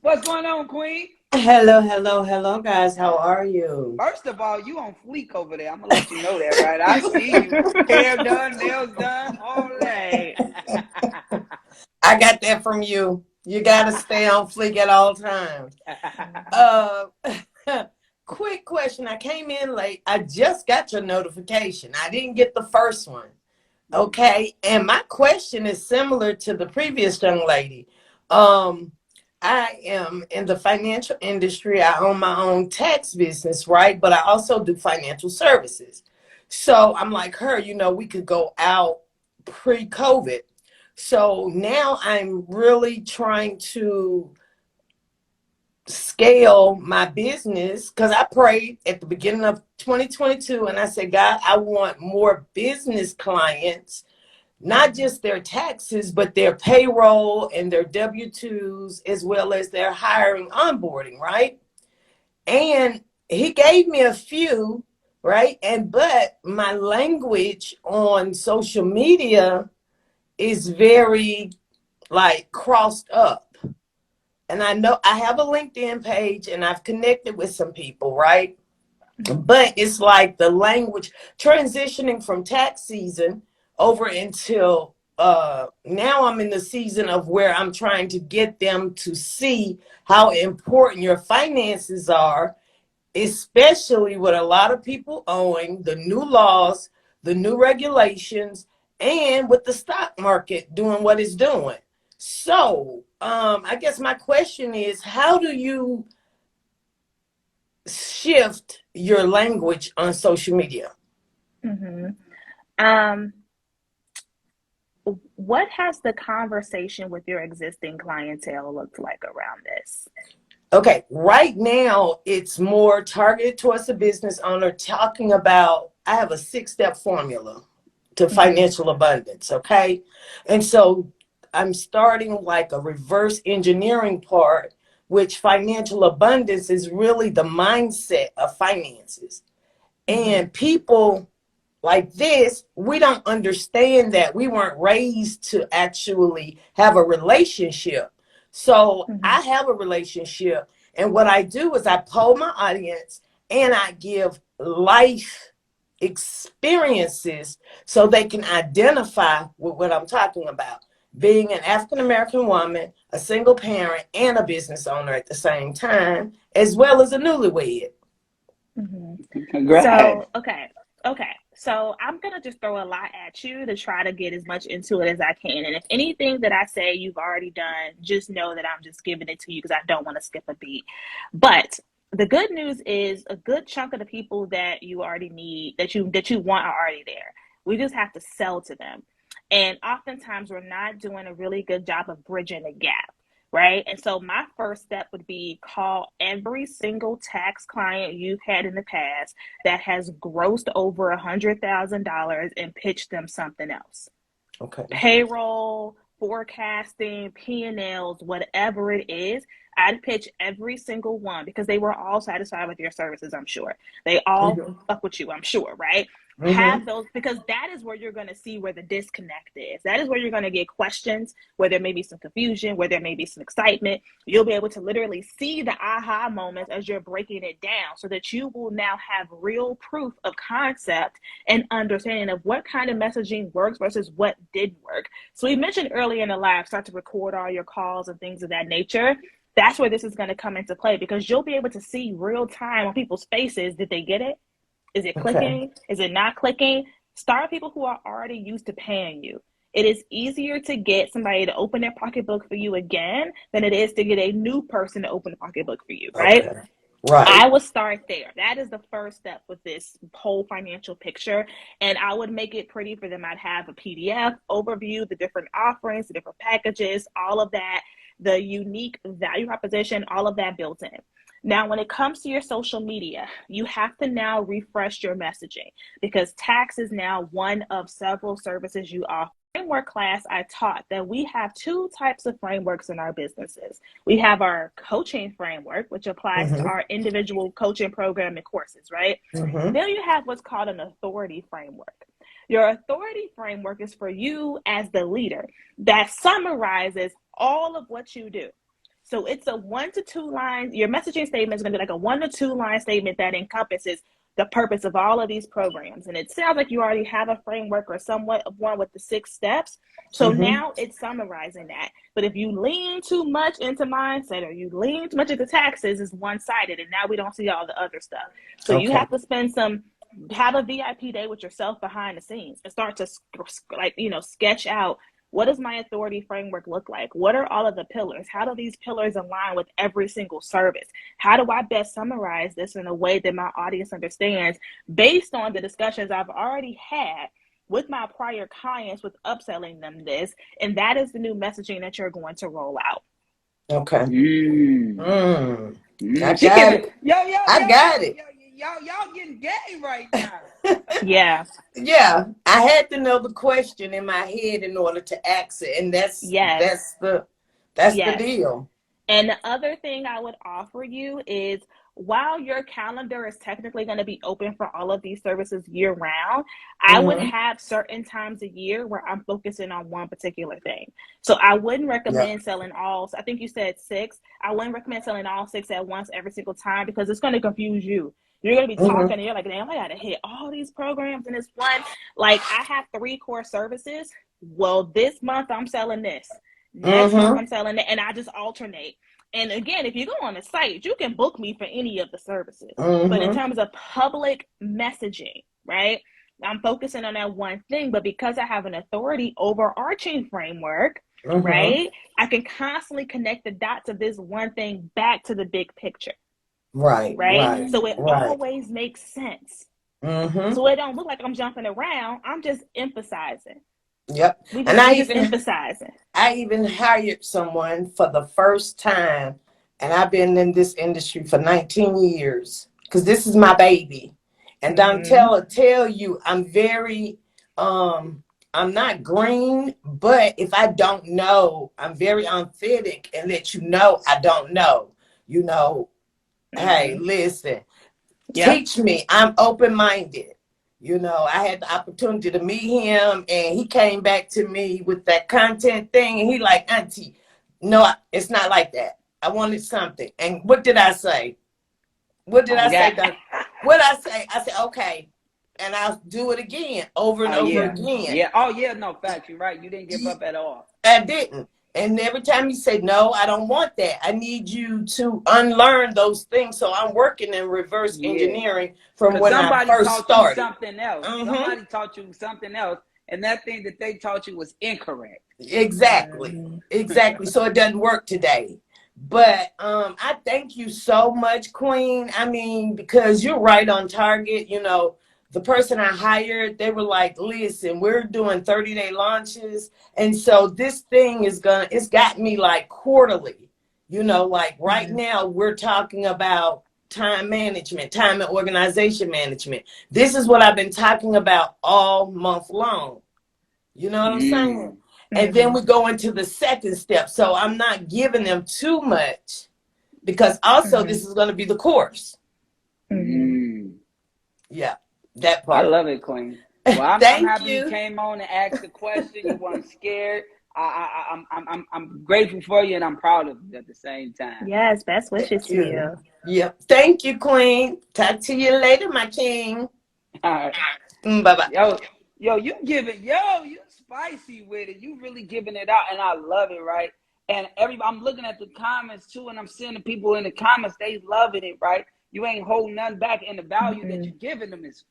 What's going on, Queen? Hello, guys. How are you? First of all, you on fleek over there. I'm gonna let you know that, right? I see you. Hair done, nails done, all that. I got that from you. You got to stay on fleek at all times. Quick question. I came in late. I just got your notification. I didn't get the first one. Okay. And my question is similar to the previous young lady. I am in the financial industry. I own my own tax business, right? But I also do financial services. So I'm like her, we could go out pre-COVID. So now I'm really trying to scale my business, because I prayed at the beginning of 2022 and I said, God, I want more business clients, not just their taxes, but their payroll and their W-2s, as well as their hiring, onboarding, right? And he gave me a few, right? But my language on social media is very crossed up. And I know I have a LinkedIn page and I've connected with some people, right? But it's like the language transitioning from tax season over until now I'm in the season of where I'm trying to get them to see how important your finances are, especially with a lot of people owing, the new laws, the new regulations, and with the stock market doing what it's doing. So I guess my question is, how do you shift your language on social media? What has the conversation with your existing clientele looked like around this? Okay, right now it's more targeted towards the business owner, talking about, I have a 6-step formula to financial abundance, okay? And so I'm starting like a reverse engineering part, which financial abundance is really the mindset of finances. And people like this, we don't understand that. We weren't raised to actually have a relationship. So I have a relationship. And what I do is I poll my audience and I give life experiences so they can identify with what I'm talking about. Being an African-American woman, a single parent, and a business owner at the same time, as well as a newlywed. Congrats. So I'm going to just throw a lot at you to try to get as much into it as I can. And if anything that I say you've already done, just know that I'm just giving it to you because I don't want to skip a beat. But the good news is a good chunk of the people that you already need, that you want, are already there. We just have to sell to them. And oftentimes we're not doing a really good job of bridging the gap. Right. And so my first step would be call every single tax client you've had in the past that has grossed over $100,000 and pitch them something else. Okay. Payroll, forecasting, P&Ls, whatever it is, I'd pitch every single one because they were all satisfied with your services, I'm sure. They all fuck with you, I'm sure, right? Have those, because that is where you're going to see where the disconnect is. That is where you're going to get questions, where there may be some confusion, where there may be some excitement. You'll be able to literally see the aha moments as you're breaking it down, so that you will now have real proof of concept and understanding of what kind of messaging works versus what didn't work. So we mentioned earlier in the live, start to record all your calls and things of that nature. That's where this is going to come into play, because you'll be able to see real time on people's faces. Did they get it? Is it clicking? Is it not clicking? Start people who are already used to paying you. It is easier to get somebody to open their pocketbook for you again than it is to get a new person to open the pocketbook for you, right? Right. I would start there. That is the first step with this whole financial picture. And I would make it pretty for them. I'd have a PDF overview, the different offerings, the different packages, all of that, the unique value proposition, all of that built in. Now, when it comes to your social media, you have to now refresh your messaging, because tax is now one of several services you offer. Framework class, I taught that we have two types of frameworks in our businesses. We have our coaching framework, which applies to our individual coaching program and courses, right? Then you have what's called an authority framework. Your authority framework is for you as the leader, that summarizes all of what you do. So it's a 1 to 2 line. Your messaging statement is going to be like a 1 to 2 line statement that encompasses the purpose of all of these programs. And it sounds like you already have a framework or somewhat of one with the 6 steps. So now it's summarizing that. But if you lean too much into mindset, or you lean too much into taxes, it's one-sided. And now we don't see all the other stuff. So you have to have a VIP day with yourself behind the scenes and start to sketch out, what does my authority framework look like? What are all of the pillars? How do these pillars align with every single service? How do I best summarize this in a way that my audience understands, based on the discussions I've already had with my prior clients with upselling them this? And that is the new messaging that you're going to roll out. Okay. I got it. I got it. Y'all getting gay right now. Yeah. Yeah. I had to know the question in my head in order to ask it. And that's the deal. And the other thing I would offer you is, while your calendar is technically going to be open for all of these services year round, I would have certain times a year where I'm focusing on one particular thing. So I wouldn't recommend selling all, I think you said 6. I wouldn't recommend selling all 6 at once every single time, because it's going to confuse you. You're going to be talking and you're like, damn, I got to hit all these programs in this one. Like, I have 3 core services. Well, this month I'm selling this. Next month I'm selling it. And I just alternate. And again, if you go on the site, you can book me for any of the services. But in terms of public messaging, right, I'm focusing on that one thing. But because I have an authority overarching framework, right, I can constantly connect the dots of this one thing back to the big picture. Right. So it always makes sense. So it don't look like I'm jumping around. I'm just emphasizing. Emphasizing. I even hired someone for the first time, and I've been in this industry for 19 years, because this is my baby. And Donatella tell you, I'm very, I'm not green, but if I don't know, I'm very authentic and let you know I don't know. You know, hey, listen, teach me. I'm open-minded. You know, I had the opportunity to meet him, and he came back to me with that content thing, and he like, Auntie, no, it's not like that. I wanted something. And what did I say? What did I say? What did I say? I said, okay. And I'll do it again, over and over again. Yeah. Oh, yeah. No, facts. You're right. You didn't give up at all. I didn't. And every time you say, no, I don't want that, I need you to unlearn those things. So I'm working in reverse engineering from when I first started. Something else. Somebody taught you something else, and that thing that they taught you was incorrect. Exactly. So it doesn't work today. But I thank you so much, Queen. I mean, because you're right on target. You know, the person I hired, they were like, listen, we're doing 30-day launches. And so this thing it's got me like quarterly, you know, like right now we're talking about time management, time and organization management. This is what I've been talking about all month long. You know what I'm saying? And then we go into the second step. So I'm not giving them too much because also this is going to be the course. Yeah, that part. I love it, Queen. Well, I'm Thank happy you. you came on and asked the question. You weren't scared. I'm grateful for you, and I'm proud of you at the same time. Yes, best wishes to you. Yep. Thank you, Queen. Talk to you later, my king. All right. Bye-bye. You spicy with it. You really giving it out, and I love it, right? And I'm looking at the comments too, and I'm seeing the people in the comments, they loving it, right? You ain't holding nothing back, and the value that you're giving them is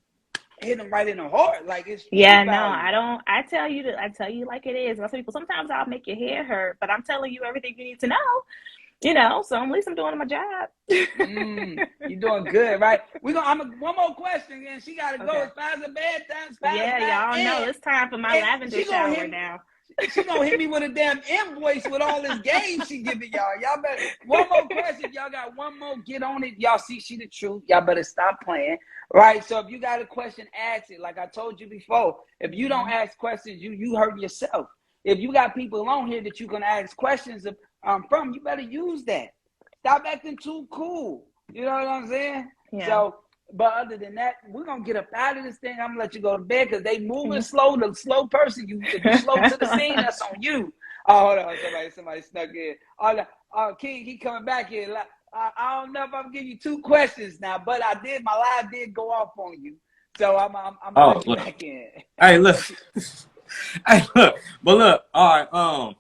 hitting them right in the heart. Like, it's I tell you like it is. Most people, sometimes I'll make your head hurt, but I'm telling you everything you need to know. So at least I'm doing my job. You're doing good, right? One more question, and she gotta go. It's past the bedtime. Y'all know it's time for my lavender shower now. She gonna hit me with a damn invoice with all this game she giving y'all. Y'all better, one more question. Y'all got one more. Get on it. Y'all see she the truth. Y'all better stop playing. Right? So if you got a question, ask it. Like I told you before, if you don't ask questions, you hurt yourself. If you got people on here that you can ask questions from, you better use that. Stop acting too cool. You know what I'm saying? Yeah. So, but other than that, we're going to get up out of this thing. I'm going to let you go to bed because they moving slow. The slow person, if you slow to the scene, that's on you. Oh, hold on. Somebody snuck in. King, he coming back here. I don't know if I'm giving you 2 questions now, but my live did go off on you. So I'm going to let you back in. Hey, look. But look, all right,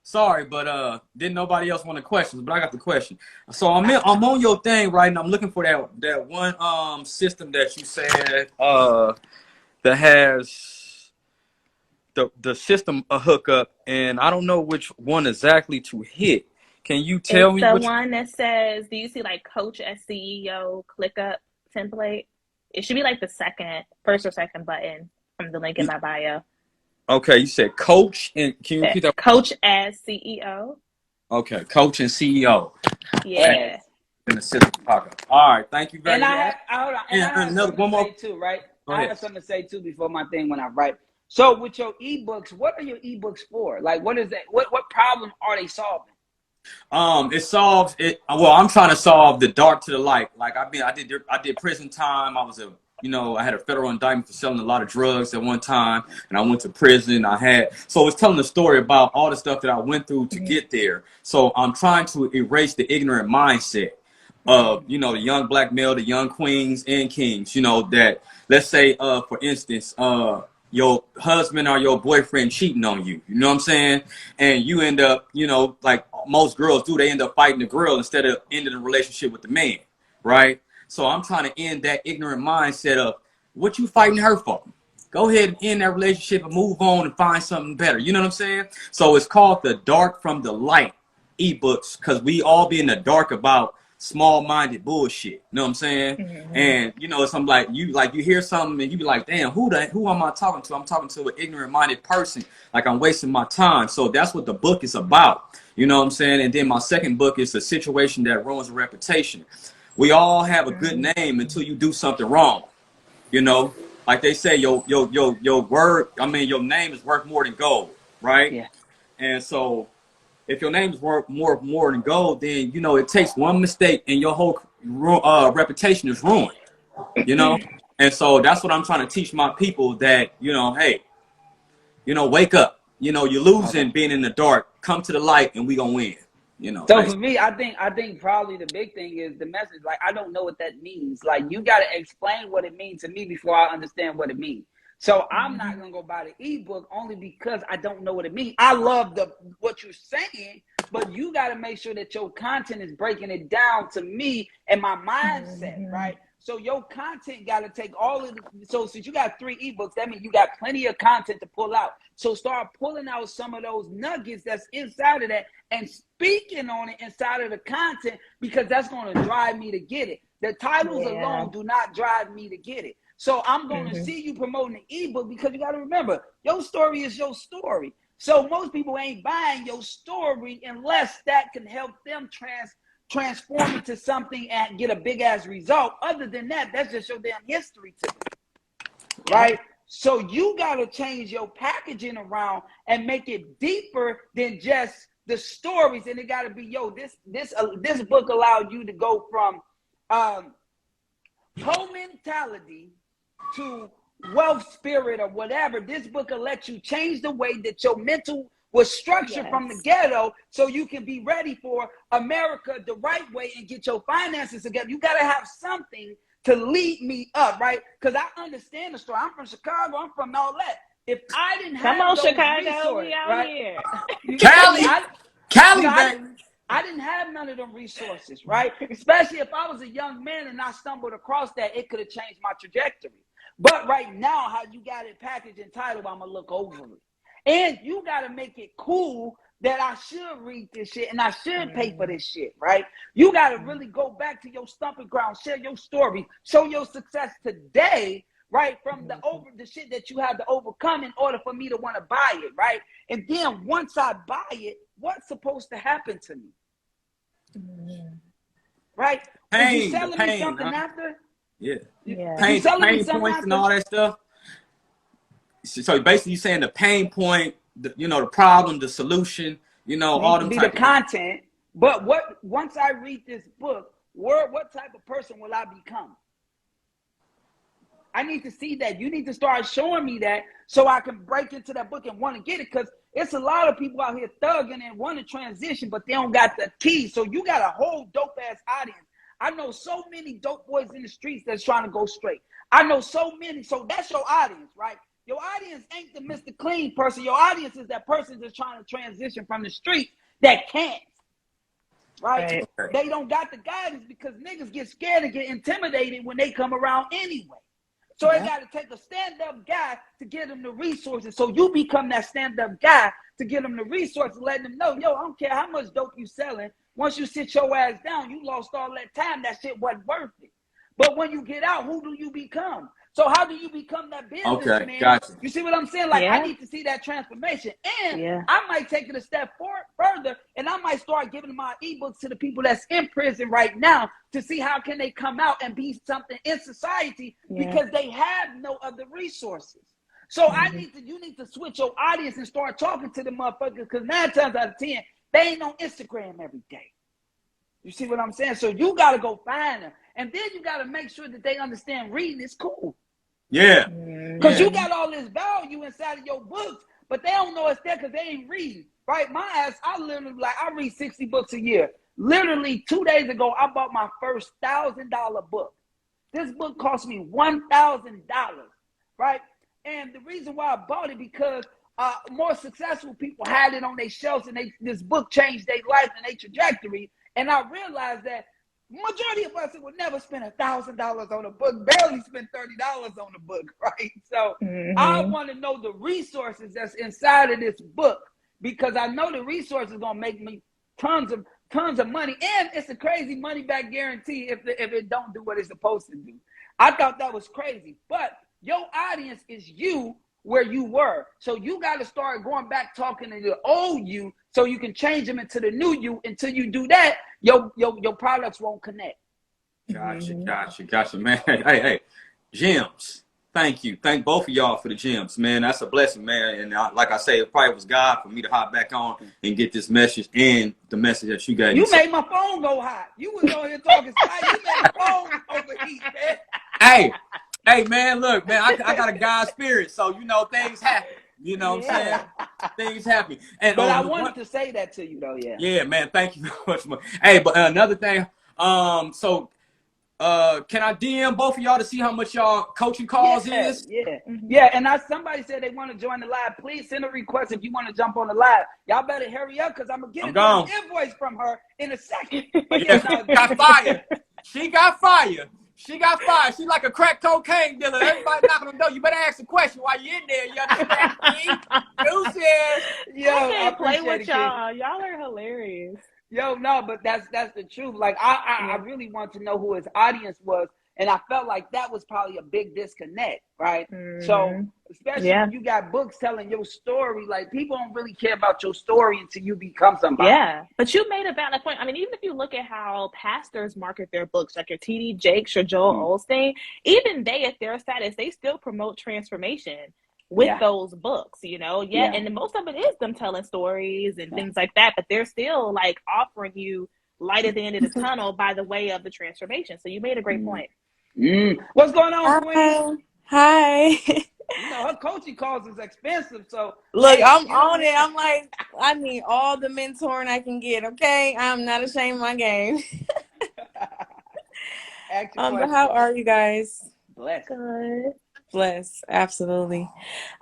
sorry, but didn't nobody else want the questions, but I got the question. So I'm on your thing right now. I'm looking for that one system that you said that has the system a hookup, and I don't know which one exactly to hit. Can you tell me? It's the one that says, do you see like Coach as CEO ClickUp template? It should be like the first or second button from the link in my bio. Okay, you said coach, and can you repeat that? Coach as CEO. Okay, coach and CEO. Yeah. In the system pocket. All right, thank you very much. I have something to say too, right? I have something to say too before my thing when I write. So with your ebooks, what are your ebooks for? Like, what is that? What problem are they solving? It solves it. Well, I'm trying to solve the dark to the light. Like I did prison time. I had a federal indictment for selling a lot of drugs at one time, and I went to prison. So it's telling the story about all the stuff that I went through to get there. So I'm trying to erase the ignorant mindset of, the young black male, the young queens and kings, that, let's say, for instance, your husband or your boyfriend cheating on you, you know what I'm saying? And you end up, like most girls do, they end up fighting the girl instead of ending the relationship with the man, right? So I'm trying to end that ignorant mindset of what you fighting her for. Go ahead and end that relationship and move on and find something better. You know what I'm saying? So it's called the Dark from the Light ebooks, because we all be in the dark about small-minded bullshit. You know what I'm saying? And it's something like you hear something and you be like, damn, who am I talking to? I'm talking to an ignorant-minded person. Like, I'm wasting my time. So that's what the book is about. You know what I'm saying? And then my second book is A Situation That Ruins a Reputation. We all have a good name until you do something wrong. Like they say, your name is worth more than gold, right? Yeah. And so if your name is worth more than gold, then it takes one mistake and your whole reputation is ruined. And so that's what I'm trying to teach my people, that hey, wake up. You're losing being in the dark. Come to the light, and we gonna win. So for me, I think probably the big thing is the message. Like, I don't know what that means. Like, you got to explain what it means to me before I understand what it means. So I'm not going to go buy the ebook only because I don't know what it means. I love what you're saying, but you got to make sure that your content is breaking it down to me and my mindset, right? So your content got to take all of the, so since you got 3 ebooks, that means you got plenty of content to pull out. So start pulling out some of those nuggets that's inside of that and speaking on it inside of the content, because that's going to drive me to get it. The titles alone do not drive me to get it. So I'm going to see you promoting the ebook, because you got to remember, your story is your story. So most people ain't buying your story unless that can help them transform it to something and get a big ass result. Other than that, that's just your damn history to it, right? So you got to change your packaging around and make it deeper than just the stories. And it got to be, yo, this book allowed you to go from whole mentality to wealth spirit or whatever. This book will let you change the way that your mental was structured from the ghetto, so you can be ready for America the right way and get your finances together. You got to have something to lead me up, right? Because I understand the story. I'm from Chicago. I'm from all that. If I didn't have those Chicago, we out right? here. Cali, I didn't have none of them resources, right? Especially if I was a young man and I stumbled across that, it could have changed my trajectory. But right now, how you got it packaged and titled, I'm going to look over it. And you got to make it cool that I should read this shit and I should pay for this shit, right? You got to really go back to your stomping ground, share your story, show your success today, right? From the shit that you had to overcome in order for me to want to buy it, right? And then once I buy it, what's supposed to happen to me? Right? Pain, you selling me something after? Yeah. Pain points and all that stuff. So basically you're saying the pain point, the problem, the solution, all them type of content. But once I read this book, what type of person will I become? I need to see that. You need to start showing me that so I can break into that book and want to get it, because it's a lot of people out here thugging and want to transition, but they don't got the key. So you got a whole dope-ass audience. I know so many dope boys in the streets that's trying to go straight. I know so many. So that's your audience, right? Your audience ain't the Mr. Clean person. Your audience is that person that's trying to transition from the street that can't, right? They don't got the guidance because niggas get scared and get intimidated when they come around anyway. So it got to take a stand-up guy to get them the resources. So you become that stand-up guy to get them the resources, letting them know, yo, I don't care how much dope you selling. Once you sit your ass down, you lost all that time. That shit wasn't worth it. But when you get out, who do you become? So how do you become that businessman? Okay, gotcha. You see what I'm saying? Like, I need to see that transformation. And I might take it a step further, and I might start giving my ebooks to the people that's in prison right now to see how can they come out and be something in society because they have no other resources. So you need to switch your audience and start talking to the motherfuckers, because 9 times out of 10, they ain't on Instagram every day. You see what I'm saying? So you got to go find them. And then you got to make sure that they understand reading is cool. Yeah. Because you got all this value inside of your books, but they don't know it's there because they ain't reading. Right? My ass, I read 60 books a year. Literally 2 days ago, I bought my first $1,000 book. This book cost me $1,000. Right? And the reason why I bought it, because more successful people had it on their shelves, and this book changed their life and their trajectory. And I realized that majority of us would never spend $1,000 on a book, barely spend $30 on a book, right? So I want to know the resources that's inside of this book, because I know the resources gonna make me tons of money, and it's a crazy money back guarantee if it don't do what it's supposed to do. I thought that was crazy, but your audience is you where you were, so you got to start going back talking to the old you, so you can change them into the new you. Until you do that, your products won't connect. Gotcha, man. Hey, gems. Thank you. Thank both of y'all for the gems, man. That's a blessing, man. And like I say, it probably was God for me to hop back on and get this message and the message that you got. You made my phone go hot. You was on here talking slight. You made my phone overheat, man. Hey, man, look, man, I got a God spirit, so, things happen. You know what I'm saying? Things happen. But I wanted to say that to you, though, Yeah, man, thank you very much. Hey, but another thing, so can I DM both of y'all to see how much y'all coaching calls is? Yeah, and somebody said they want to join the live. Please send a request if you want to jump on the live. Y'all better hurry up, because I'm going to get an invoice from her in a second. She got fire. She got fire. She like a crack cocaine dealer. Everybody knocking on the door. You better ask a question while you're in there. You understand me? Deuces. Yo, I play with y'all. Y'all are hilarious. Yo, no, but that's the truth. Like, I really want to know who his audience was. And I felt like that was probably a big disconnect, right? So Mm-hmm. especially Yeah. when you got books telling your story, like people don't really care about your story until you become somebody. Yeah, but you made a valid point. I mean, even if you look at how pastors market their books, like your T.D. Jakes, your Joel Osteen, even they, at their status, they still promote transformation with Yeah. those books, you know? Yeah, Yeah. and most of it is them telling stories and Yeah. things like that, but they're still like offering you light at the end of the tunnel by the way of the transformation. So you made a great point. What's going on, Queen? Hi. You know, her coaching cost is expensive. So, Look, hey, I'm get on on it. here. I'm like, I need all the mentoring I can get, okay? I'm not ashamed of my game. Ask your But how question. are you guys? Bless. Good. Blessed, absolutely.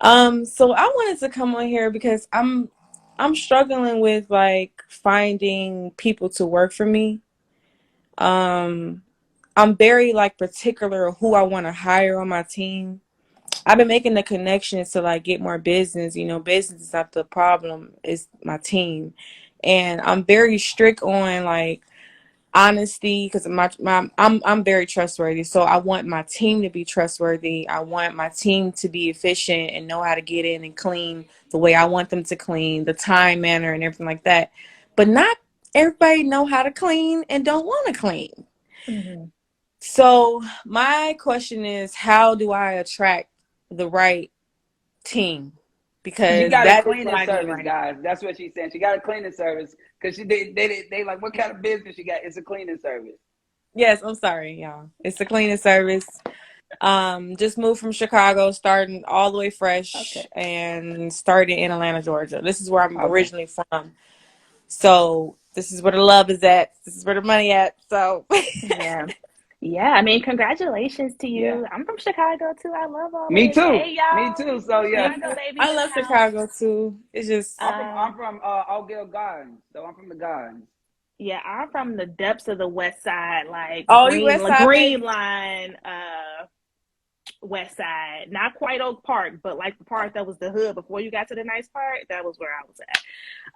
So I wanted to come on here because I'm struggling with like finding people to work for me. I'm very like particular of who I want to hire on my team. I've been making the connections to like get more business. You know, business is not the problem, it's my team. And I'm very strict on like honesty because I'm very trustworthy. So I want my team to be trustworthy. I want my team to be efficient and know how to get in and clean the way I want them to clean, the time, manner, and everything like that. But not everybody know how to clean and don't want to clean. Mm-hmm. So my question is, how do I attract the right team? She Because got a that is what cleaning I need service, right now. guys. That's what she's saying. She got a cleaning service because they like, what kind of business you got? It's a cleaning service. Yes, I'm sorry, y'all. It's a cleaning service. Just moved from Chicago, starting all the way fresh, Okay. and started in Atlanta, Georgia. This is where I'm Okay. originally from. So this is where the love is at. This is where the money at. So Yeah. Yeah, I mean, congratulations to Yeah. you. I'm from Chicago too. I love all Me this. too. Hey, Me y'all. too. So yeah, Chicago babies I in the love house. Chicago too. It's just I'm from Oak Hill Gardens. So I'm from the Gardens. Yeah, I'm from the depths of the West Side, like oh, you West Side Green baby. Line, West Side. Not quite Oak Park, but like the part that was the hood before you got to the nice part. That was where I was at.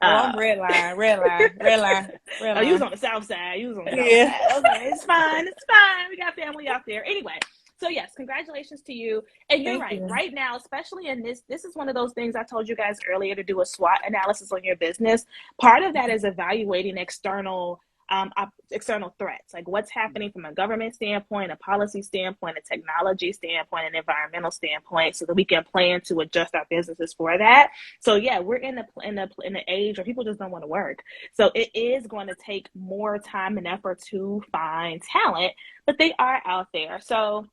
Oh, I'm red line, red line, red line, red Oh, you was line. on the South Side. You was on the South Yeah. Side. Okay, it's fine. It's fine. We got family out there. Anyway, so yes, congratulations to you. And you're Thank right. you. Right now, especially in this is one of those things I told you guys earlier to do a SWOT analysis on your business. Part of that is evaluating external threats, like what's happening from a government standpoint, a policy standpoint, a technology standpoint, an environmental standpoint, so that we can plan to adjust our businesses for that. So yeah, we're in the age where people just don't want to work. So it is going to take more time and effort to find talent, but they are out there. So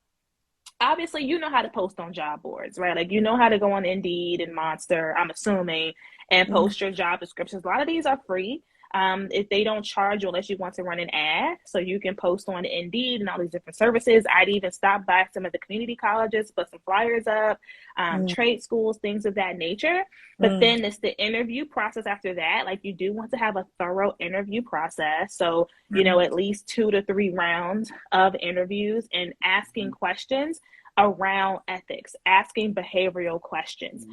obviously you know how to post on job boards, right? Like you know how to go on Indeed and Monster, I'm assuming, and post your job descriptions. A lot of these are free. If they don't charge you unless you want to run an ad, so you can post on Indeed and all these different services. I'd even stop by some of the community colleges, put some flyers up, trade schools, things of that nature. But then it's the interview process after that. Like you do want to have a thorough interview process. So, you know, at least 2 to 3 rounds of interviews and asking questions around ethics, asking behavioral questions,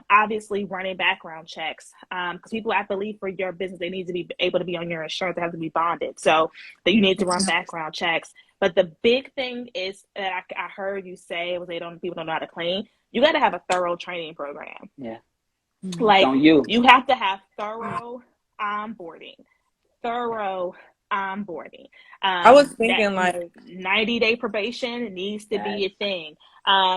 obviously running background checks, because people, I believe, for your business, they need to be able to be on your insurance, they have to be bonded, so that you need to run background checks. But the big thing is that I heard you say was people don't know how to clean. You got to have a thorough training program. Yeah. Like on you. You have to have thorough onboarding. I was thinking That like 90-day probation needs to be a thing.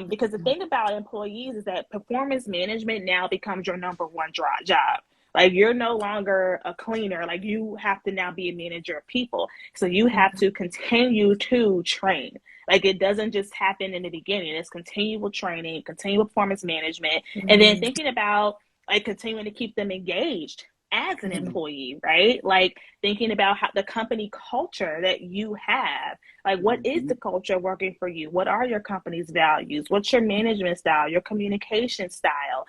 Because the thing about employees is that performance management now becomes your number one job. Like you're no longer a cleaner. Like you have to now be a manager of people. So you have to continue to train. Like it doesn't just happen in the beginning. It's continual training, continual performance management, and then thinking about like continuing to keep them engaged as an employee, right? Like thinking about how the company culture that you have, like what is the culture working for you? What are your company's values? What's your management style, your communication style?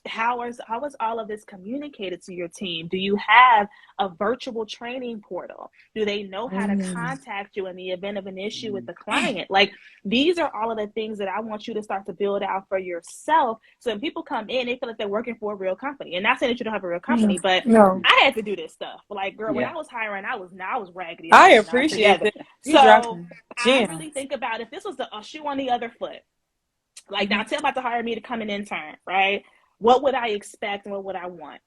how is all of this communicated to your team? Do you have a virtual training portal? Do they know how to contact you in the event of an issue with the client? Like, these are all of the things that I want you to start to build out for yourself. So when people come in, they feel like they're working for a real company. And not saying that you don't have a real company, but No, I had to do this stuff. Like, girl, when Yeah. I was hiring, I was raggedy, I but not appreciate together. that. You So dropping I gems. really think about if this was a shoe on the other foot. Like, now Tim about to hire me to come and intern, right? What would I expect and what would I want?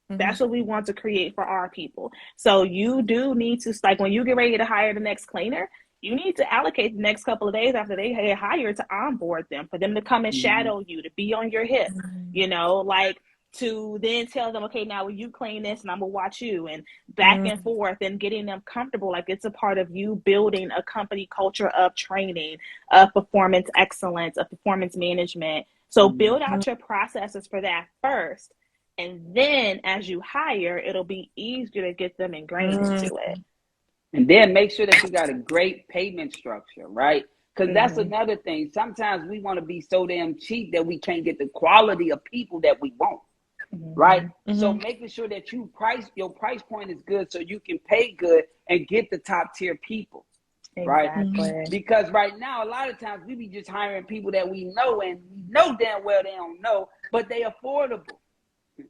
That's what we want to create for our people. So you do need to, like, when you get ready to hire the next cleaner, you need to allocate the next couple of days after they get hired to onboard them, for them to come and shadow you, to be on your hip, you know, like, to then tell them, okay, now will you clean this and I'm gonna watch you, and back and forth, and getting them comfortable. Like, it's a part of you building a company culture of training, of performance excellence, of performance management. So build out your processes for that first. And then as you hire, it'll be easier to get them ingrained into it. And then make sure that you got a great payment structure, right? Because that's another thing. Sometimes we want to be so damn cheap that we can't get the quality of people that we want, right? So making sure that your price point is good so you can pay good and get the top tier people, right? Exactly. Because right now, a lot of times we be just hiring people that we know, and we know damn well they don't know, but they affordable.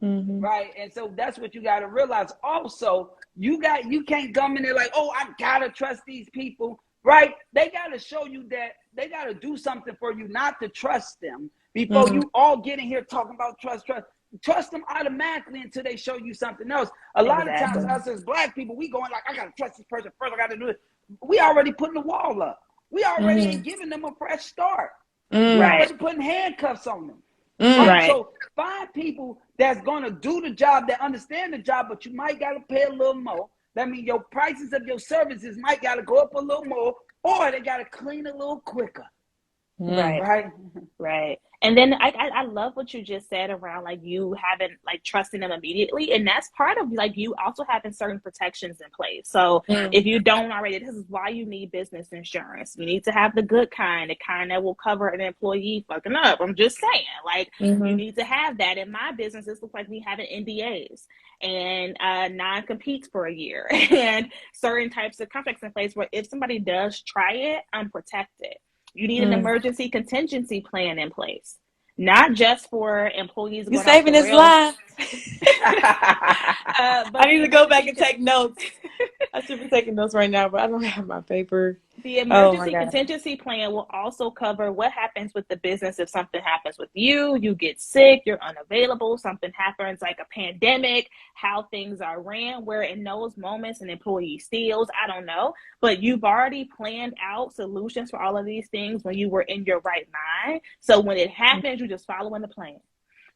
Right. And so that's what you got to realize. Also, you can't come in there like, oh, I gotta trust these people, right? They gotta show you that they gotta do something for you not to trust them before you all get in here talking about trust them automatically until they show you something else. A lot of times us as Black people, we going like, I gotta trust this person first, I gotta do it. We already putting the wall up. We already ain't giving them a fresh start. We already putting handcuffs on them. Right. So find people that's going to do the job, that understand the job, but you might got to pay a little more. That means your prices of your services might got to go up a little more, or they got to clean a little quicker. Right. And then I love what you just said around, like, you having, like, trusting them immediately. And that's part of, like, you also having certain protections in place. So if you don't already, this is why you need business insurance. You need to have the good kind, the kind that will cover an employee fucking up. I'm just saying, like, you need to have that. In my business, this looks like me having NDAs and non-competes for a year and certain types of contracts in place where if somebody does try it, I'm protected. You need an emergency contingency plan in place, not just for employees. You saving this live? I need to go back and take notes. I should be taking notes right now, but I don't have my paper. The emergency contingency plan will also cover what happens with the business if something happens with you. You get sick, you're unavailable, something happens like a pandemic, how things are ran, where in those moments an employee steals, I don't know. But you've already planned out solutions for all of these things when you were in your right mind. So when it happens, you're just following the plan.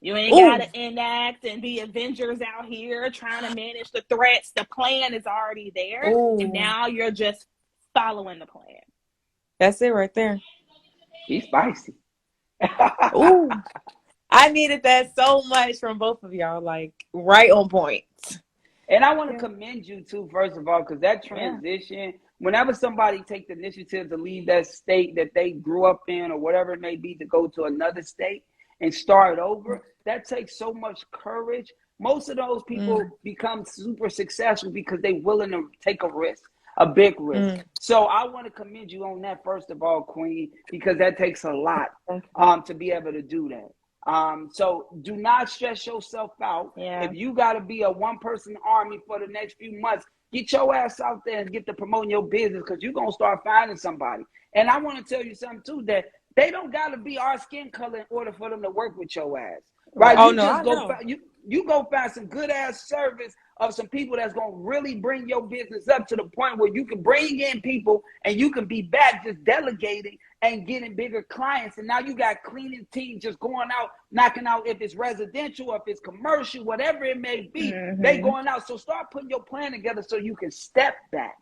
You ain't got to enact and be Avengers out here trying to manage the threats. The plan is already there. And now you're just following the plan. That's it right there. She's spicy. Ooh. I needed that so much from both of y'all, like, right on point. And I want to commend you too, first of all, because that transition, whenever somebody takes the initiative to leave that state that they grew up in or whatever it may be to go to another state and start over, that takes so much courage. Most of those people become super successful because they're willing to take a risk, a big risk. So I want to commend you on that, first of all, Queen, because that takes a lot to be able to do that. So do not stress yourself out. If you got to be a one-person army for the next few months, get your ass out there and get to promoting your business, because you're going to start finding somebody. And I want to tell you something, too, that they don't got to be our skin color in order for them to work with your ass. Right? You go find some good-ass service of some people that's going to really bring your business up to the point where you can bring in people and you can be back just delegating and getting bigger clients. And now you got cleaning teams just going out, knocking out, if it's residential, if it's commercial, whatever it may be, they going out. So start putting your plan together so you can step back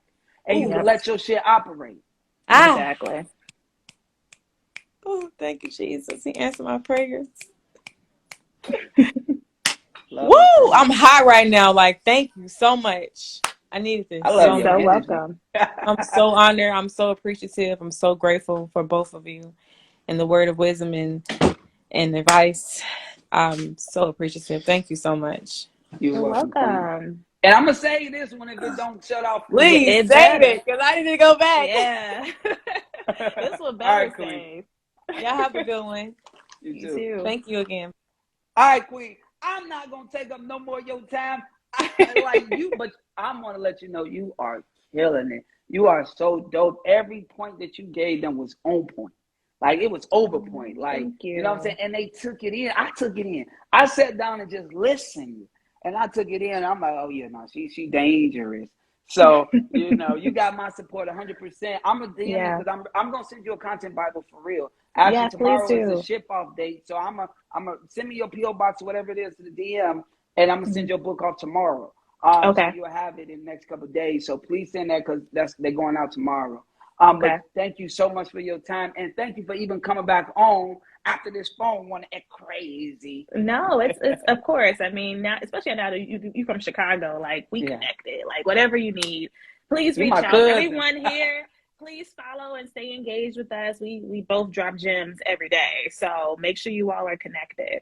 and you can let your shit operate. Exactly. Oh, thank you, Jesus. He answered my prayers. Woo! I'm hot right now. Like, thank you so much. I needed this. I love you. So welcome. I'm so honored. I'm so appreciative. I'm so grateful for both of you and the word of wisdom and advice. I'm so appreciative. Thank you so much. You're You're welcome, Queen. welcome. And I'm gonna say this one if it don't shut off for you. Please It save better. it, because I need to go back. Yeah. This one All better right, Queen. save. Y'all have a good one. You You too. too. Thank you again. All right, Queen. I'm not gonna take up no more of your time. Like you, but I'm gonna let you know you are killing it. You are so dope. Every point that you gave them was on point. Like it was over point. Like Thank you know what I'm you. saying? And they took it in. I took it in. I sat down and just listened. And I took it in. I'm like, oh yeah, no, she dangerous. So, you know, you got my support 100%. I'm gonna DM you Yeah. because I'm gonna send you a content Bible for real. Actually, Yeah, please tomorrow is the do. ship off date. So I'm gonna send me your PO box, whatever it is, to the DM, and I'm gonna send your book off tomorrow. So Okay. you'll have it in the next couple of days. So please send that because they're going out tomorrow. Okay. But thank you so much for your time, and thank you for even coming back on after this phone went crazy. No, it's of course. I mean, now, especially now that you from Chicago, like we Yeah, connected. Like whatever you need, please you reach my out. cousin. Everyone here, please follow and stay engaged with us. We both drop gems every day, so make sure you all are connected.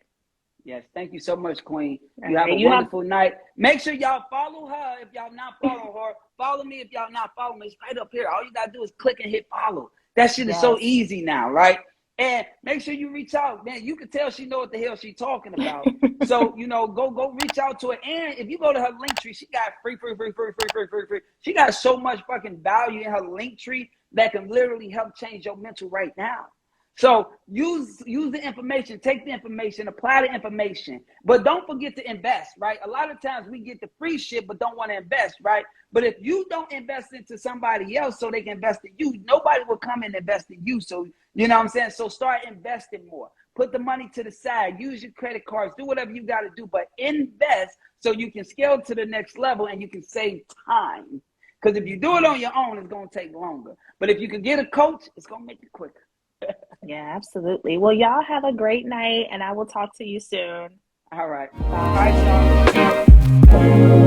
Yes, thank you so much, Queen. All You have right, a you have wonderful night. Make sure y'all follow her if y'all not following her. Follow me if y'all not following me. It's right up here. All you gotta do is click and hit follow. That shit is so yes. easy now, right? And make sure you reach out. Man, you can tell she know what the hell she's talking about. So, you know, go reach out to her. And if you go to her link tree, she got free. She got so much fucking value in her link tree that can literally help change your mental right now. So use the information, take the information, apply the information, but don't forget to invest, right? A lot of times we get the free shit, but don't want to invest, right? But if you don't invest into somebody else so they can invest in you, nobody will come and invest in you. So, you know what I'm saying? So start investing more. Put the money to the side. Use your credit cards. Do whatever you got to do, but invest so you can scale to the next level and you can save time. Because if you do it on your own, it's going to take longer. But if you can get a coach, it's going to make it quicker. Yeah, absolutely. Well, y'all have a great night, and I will talk to you soon. All right. Bye. All right, y'all.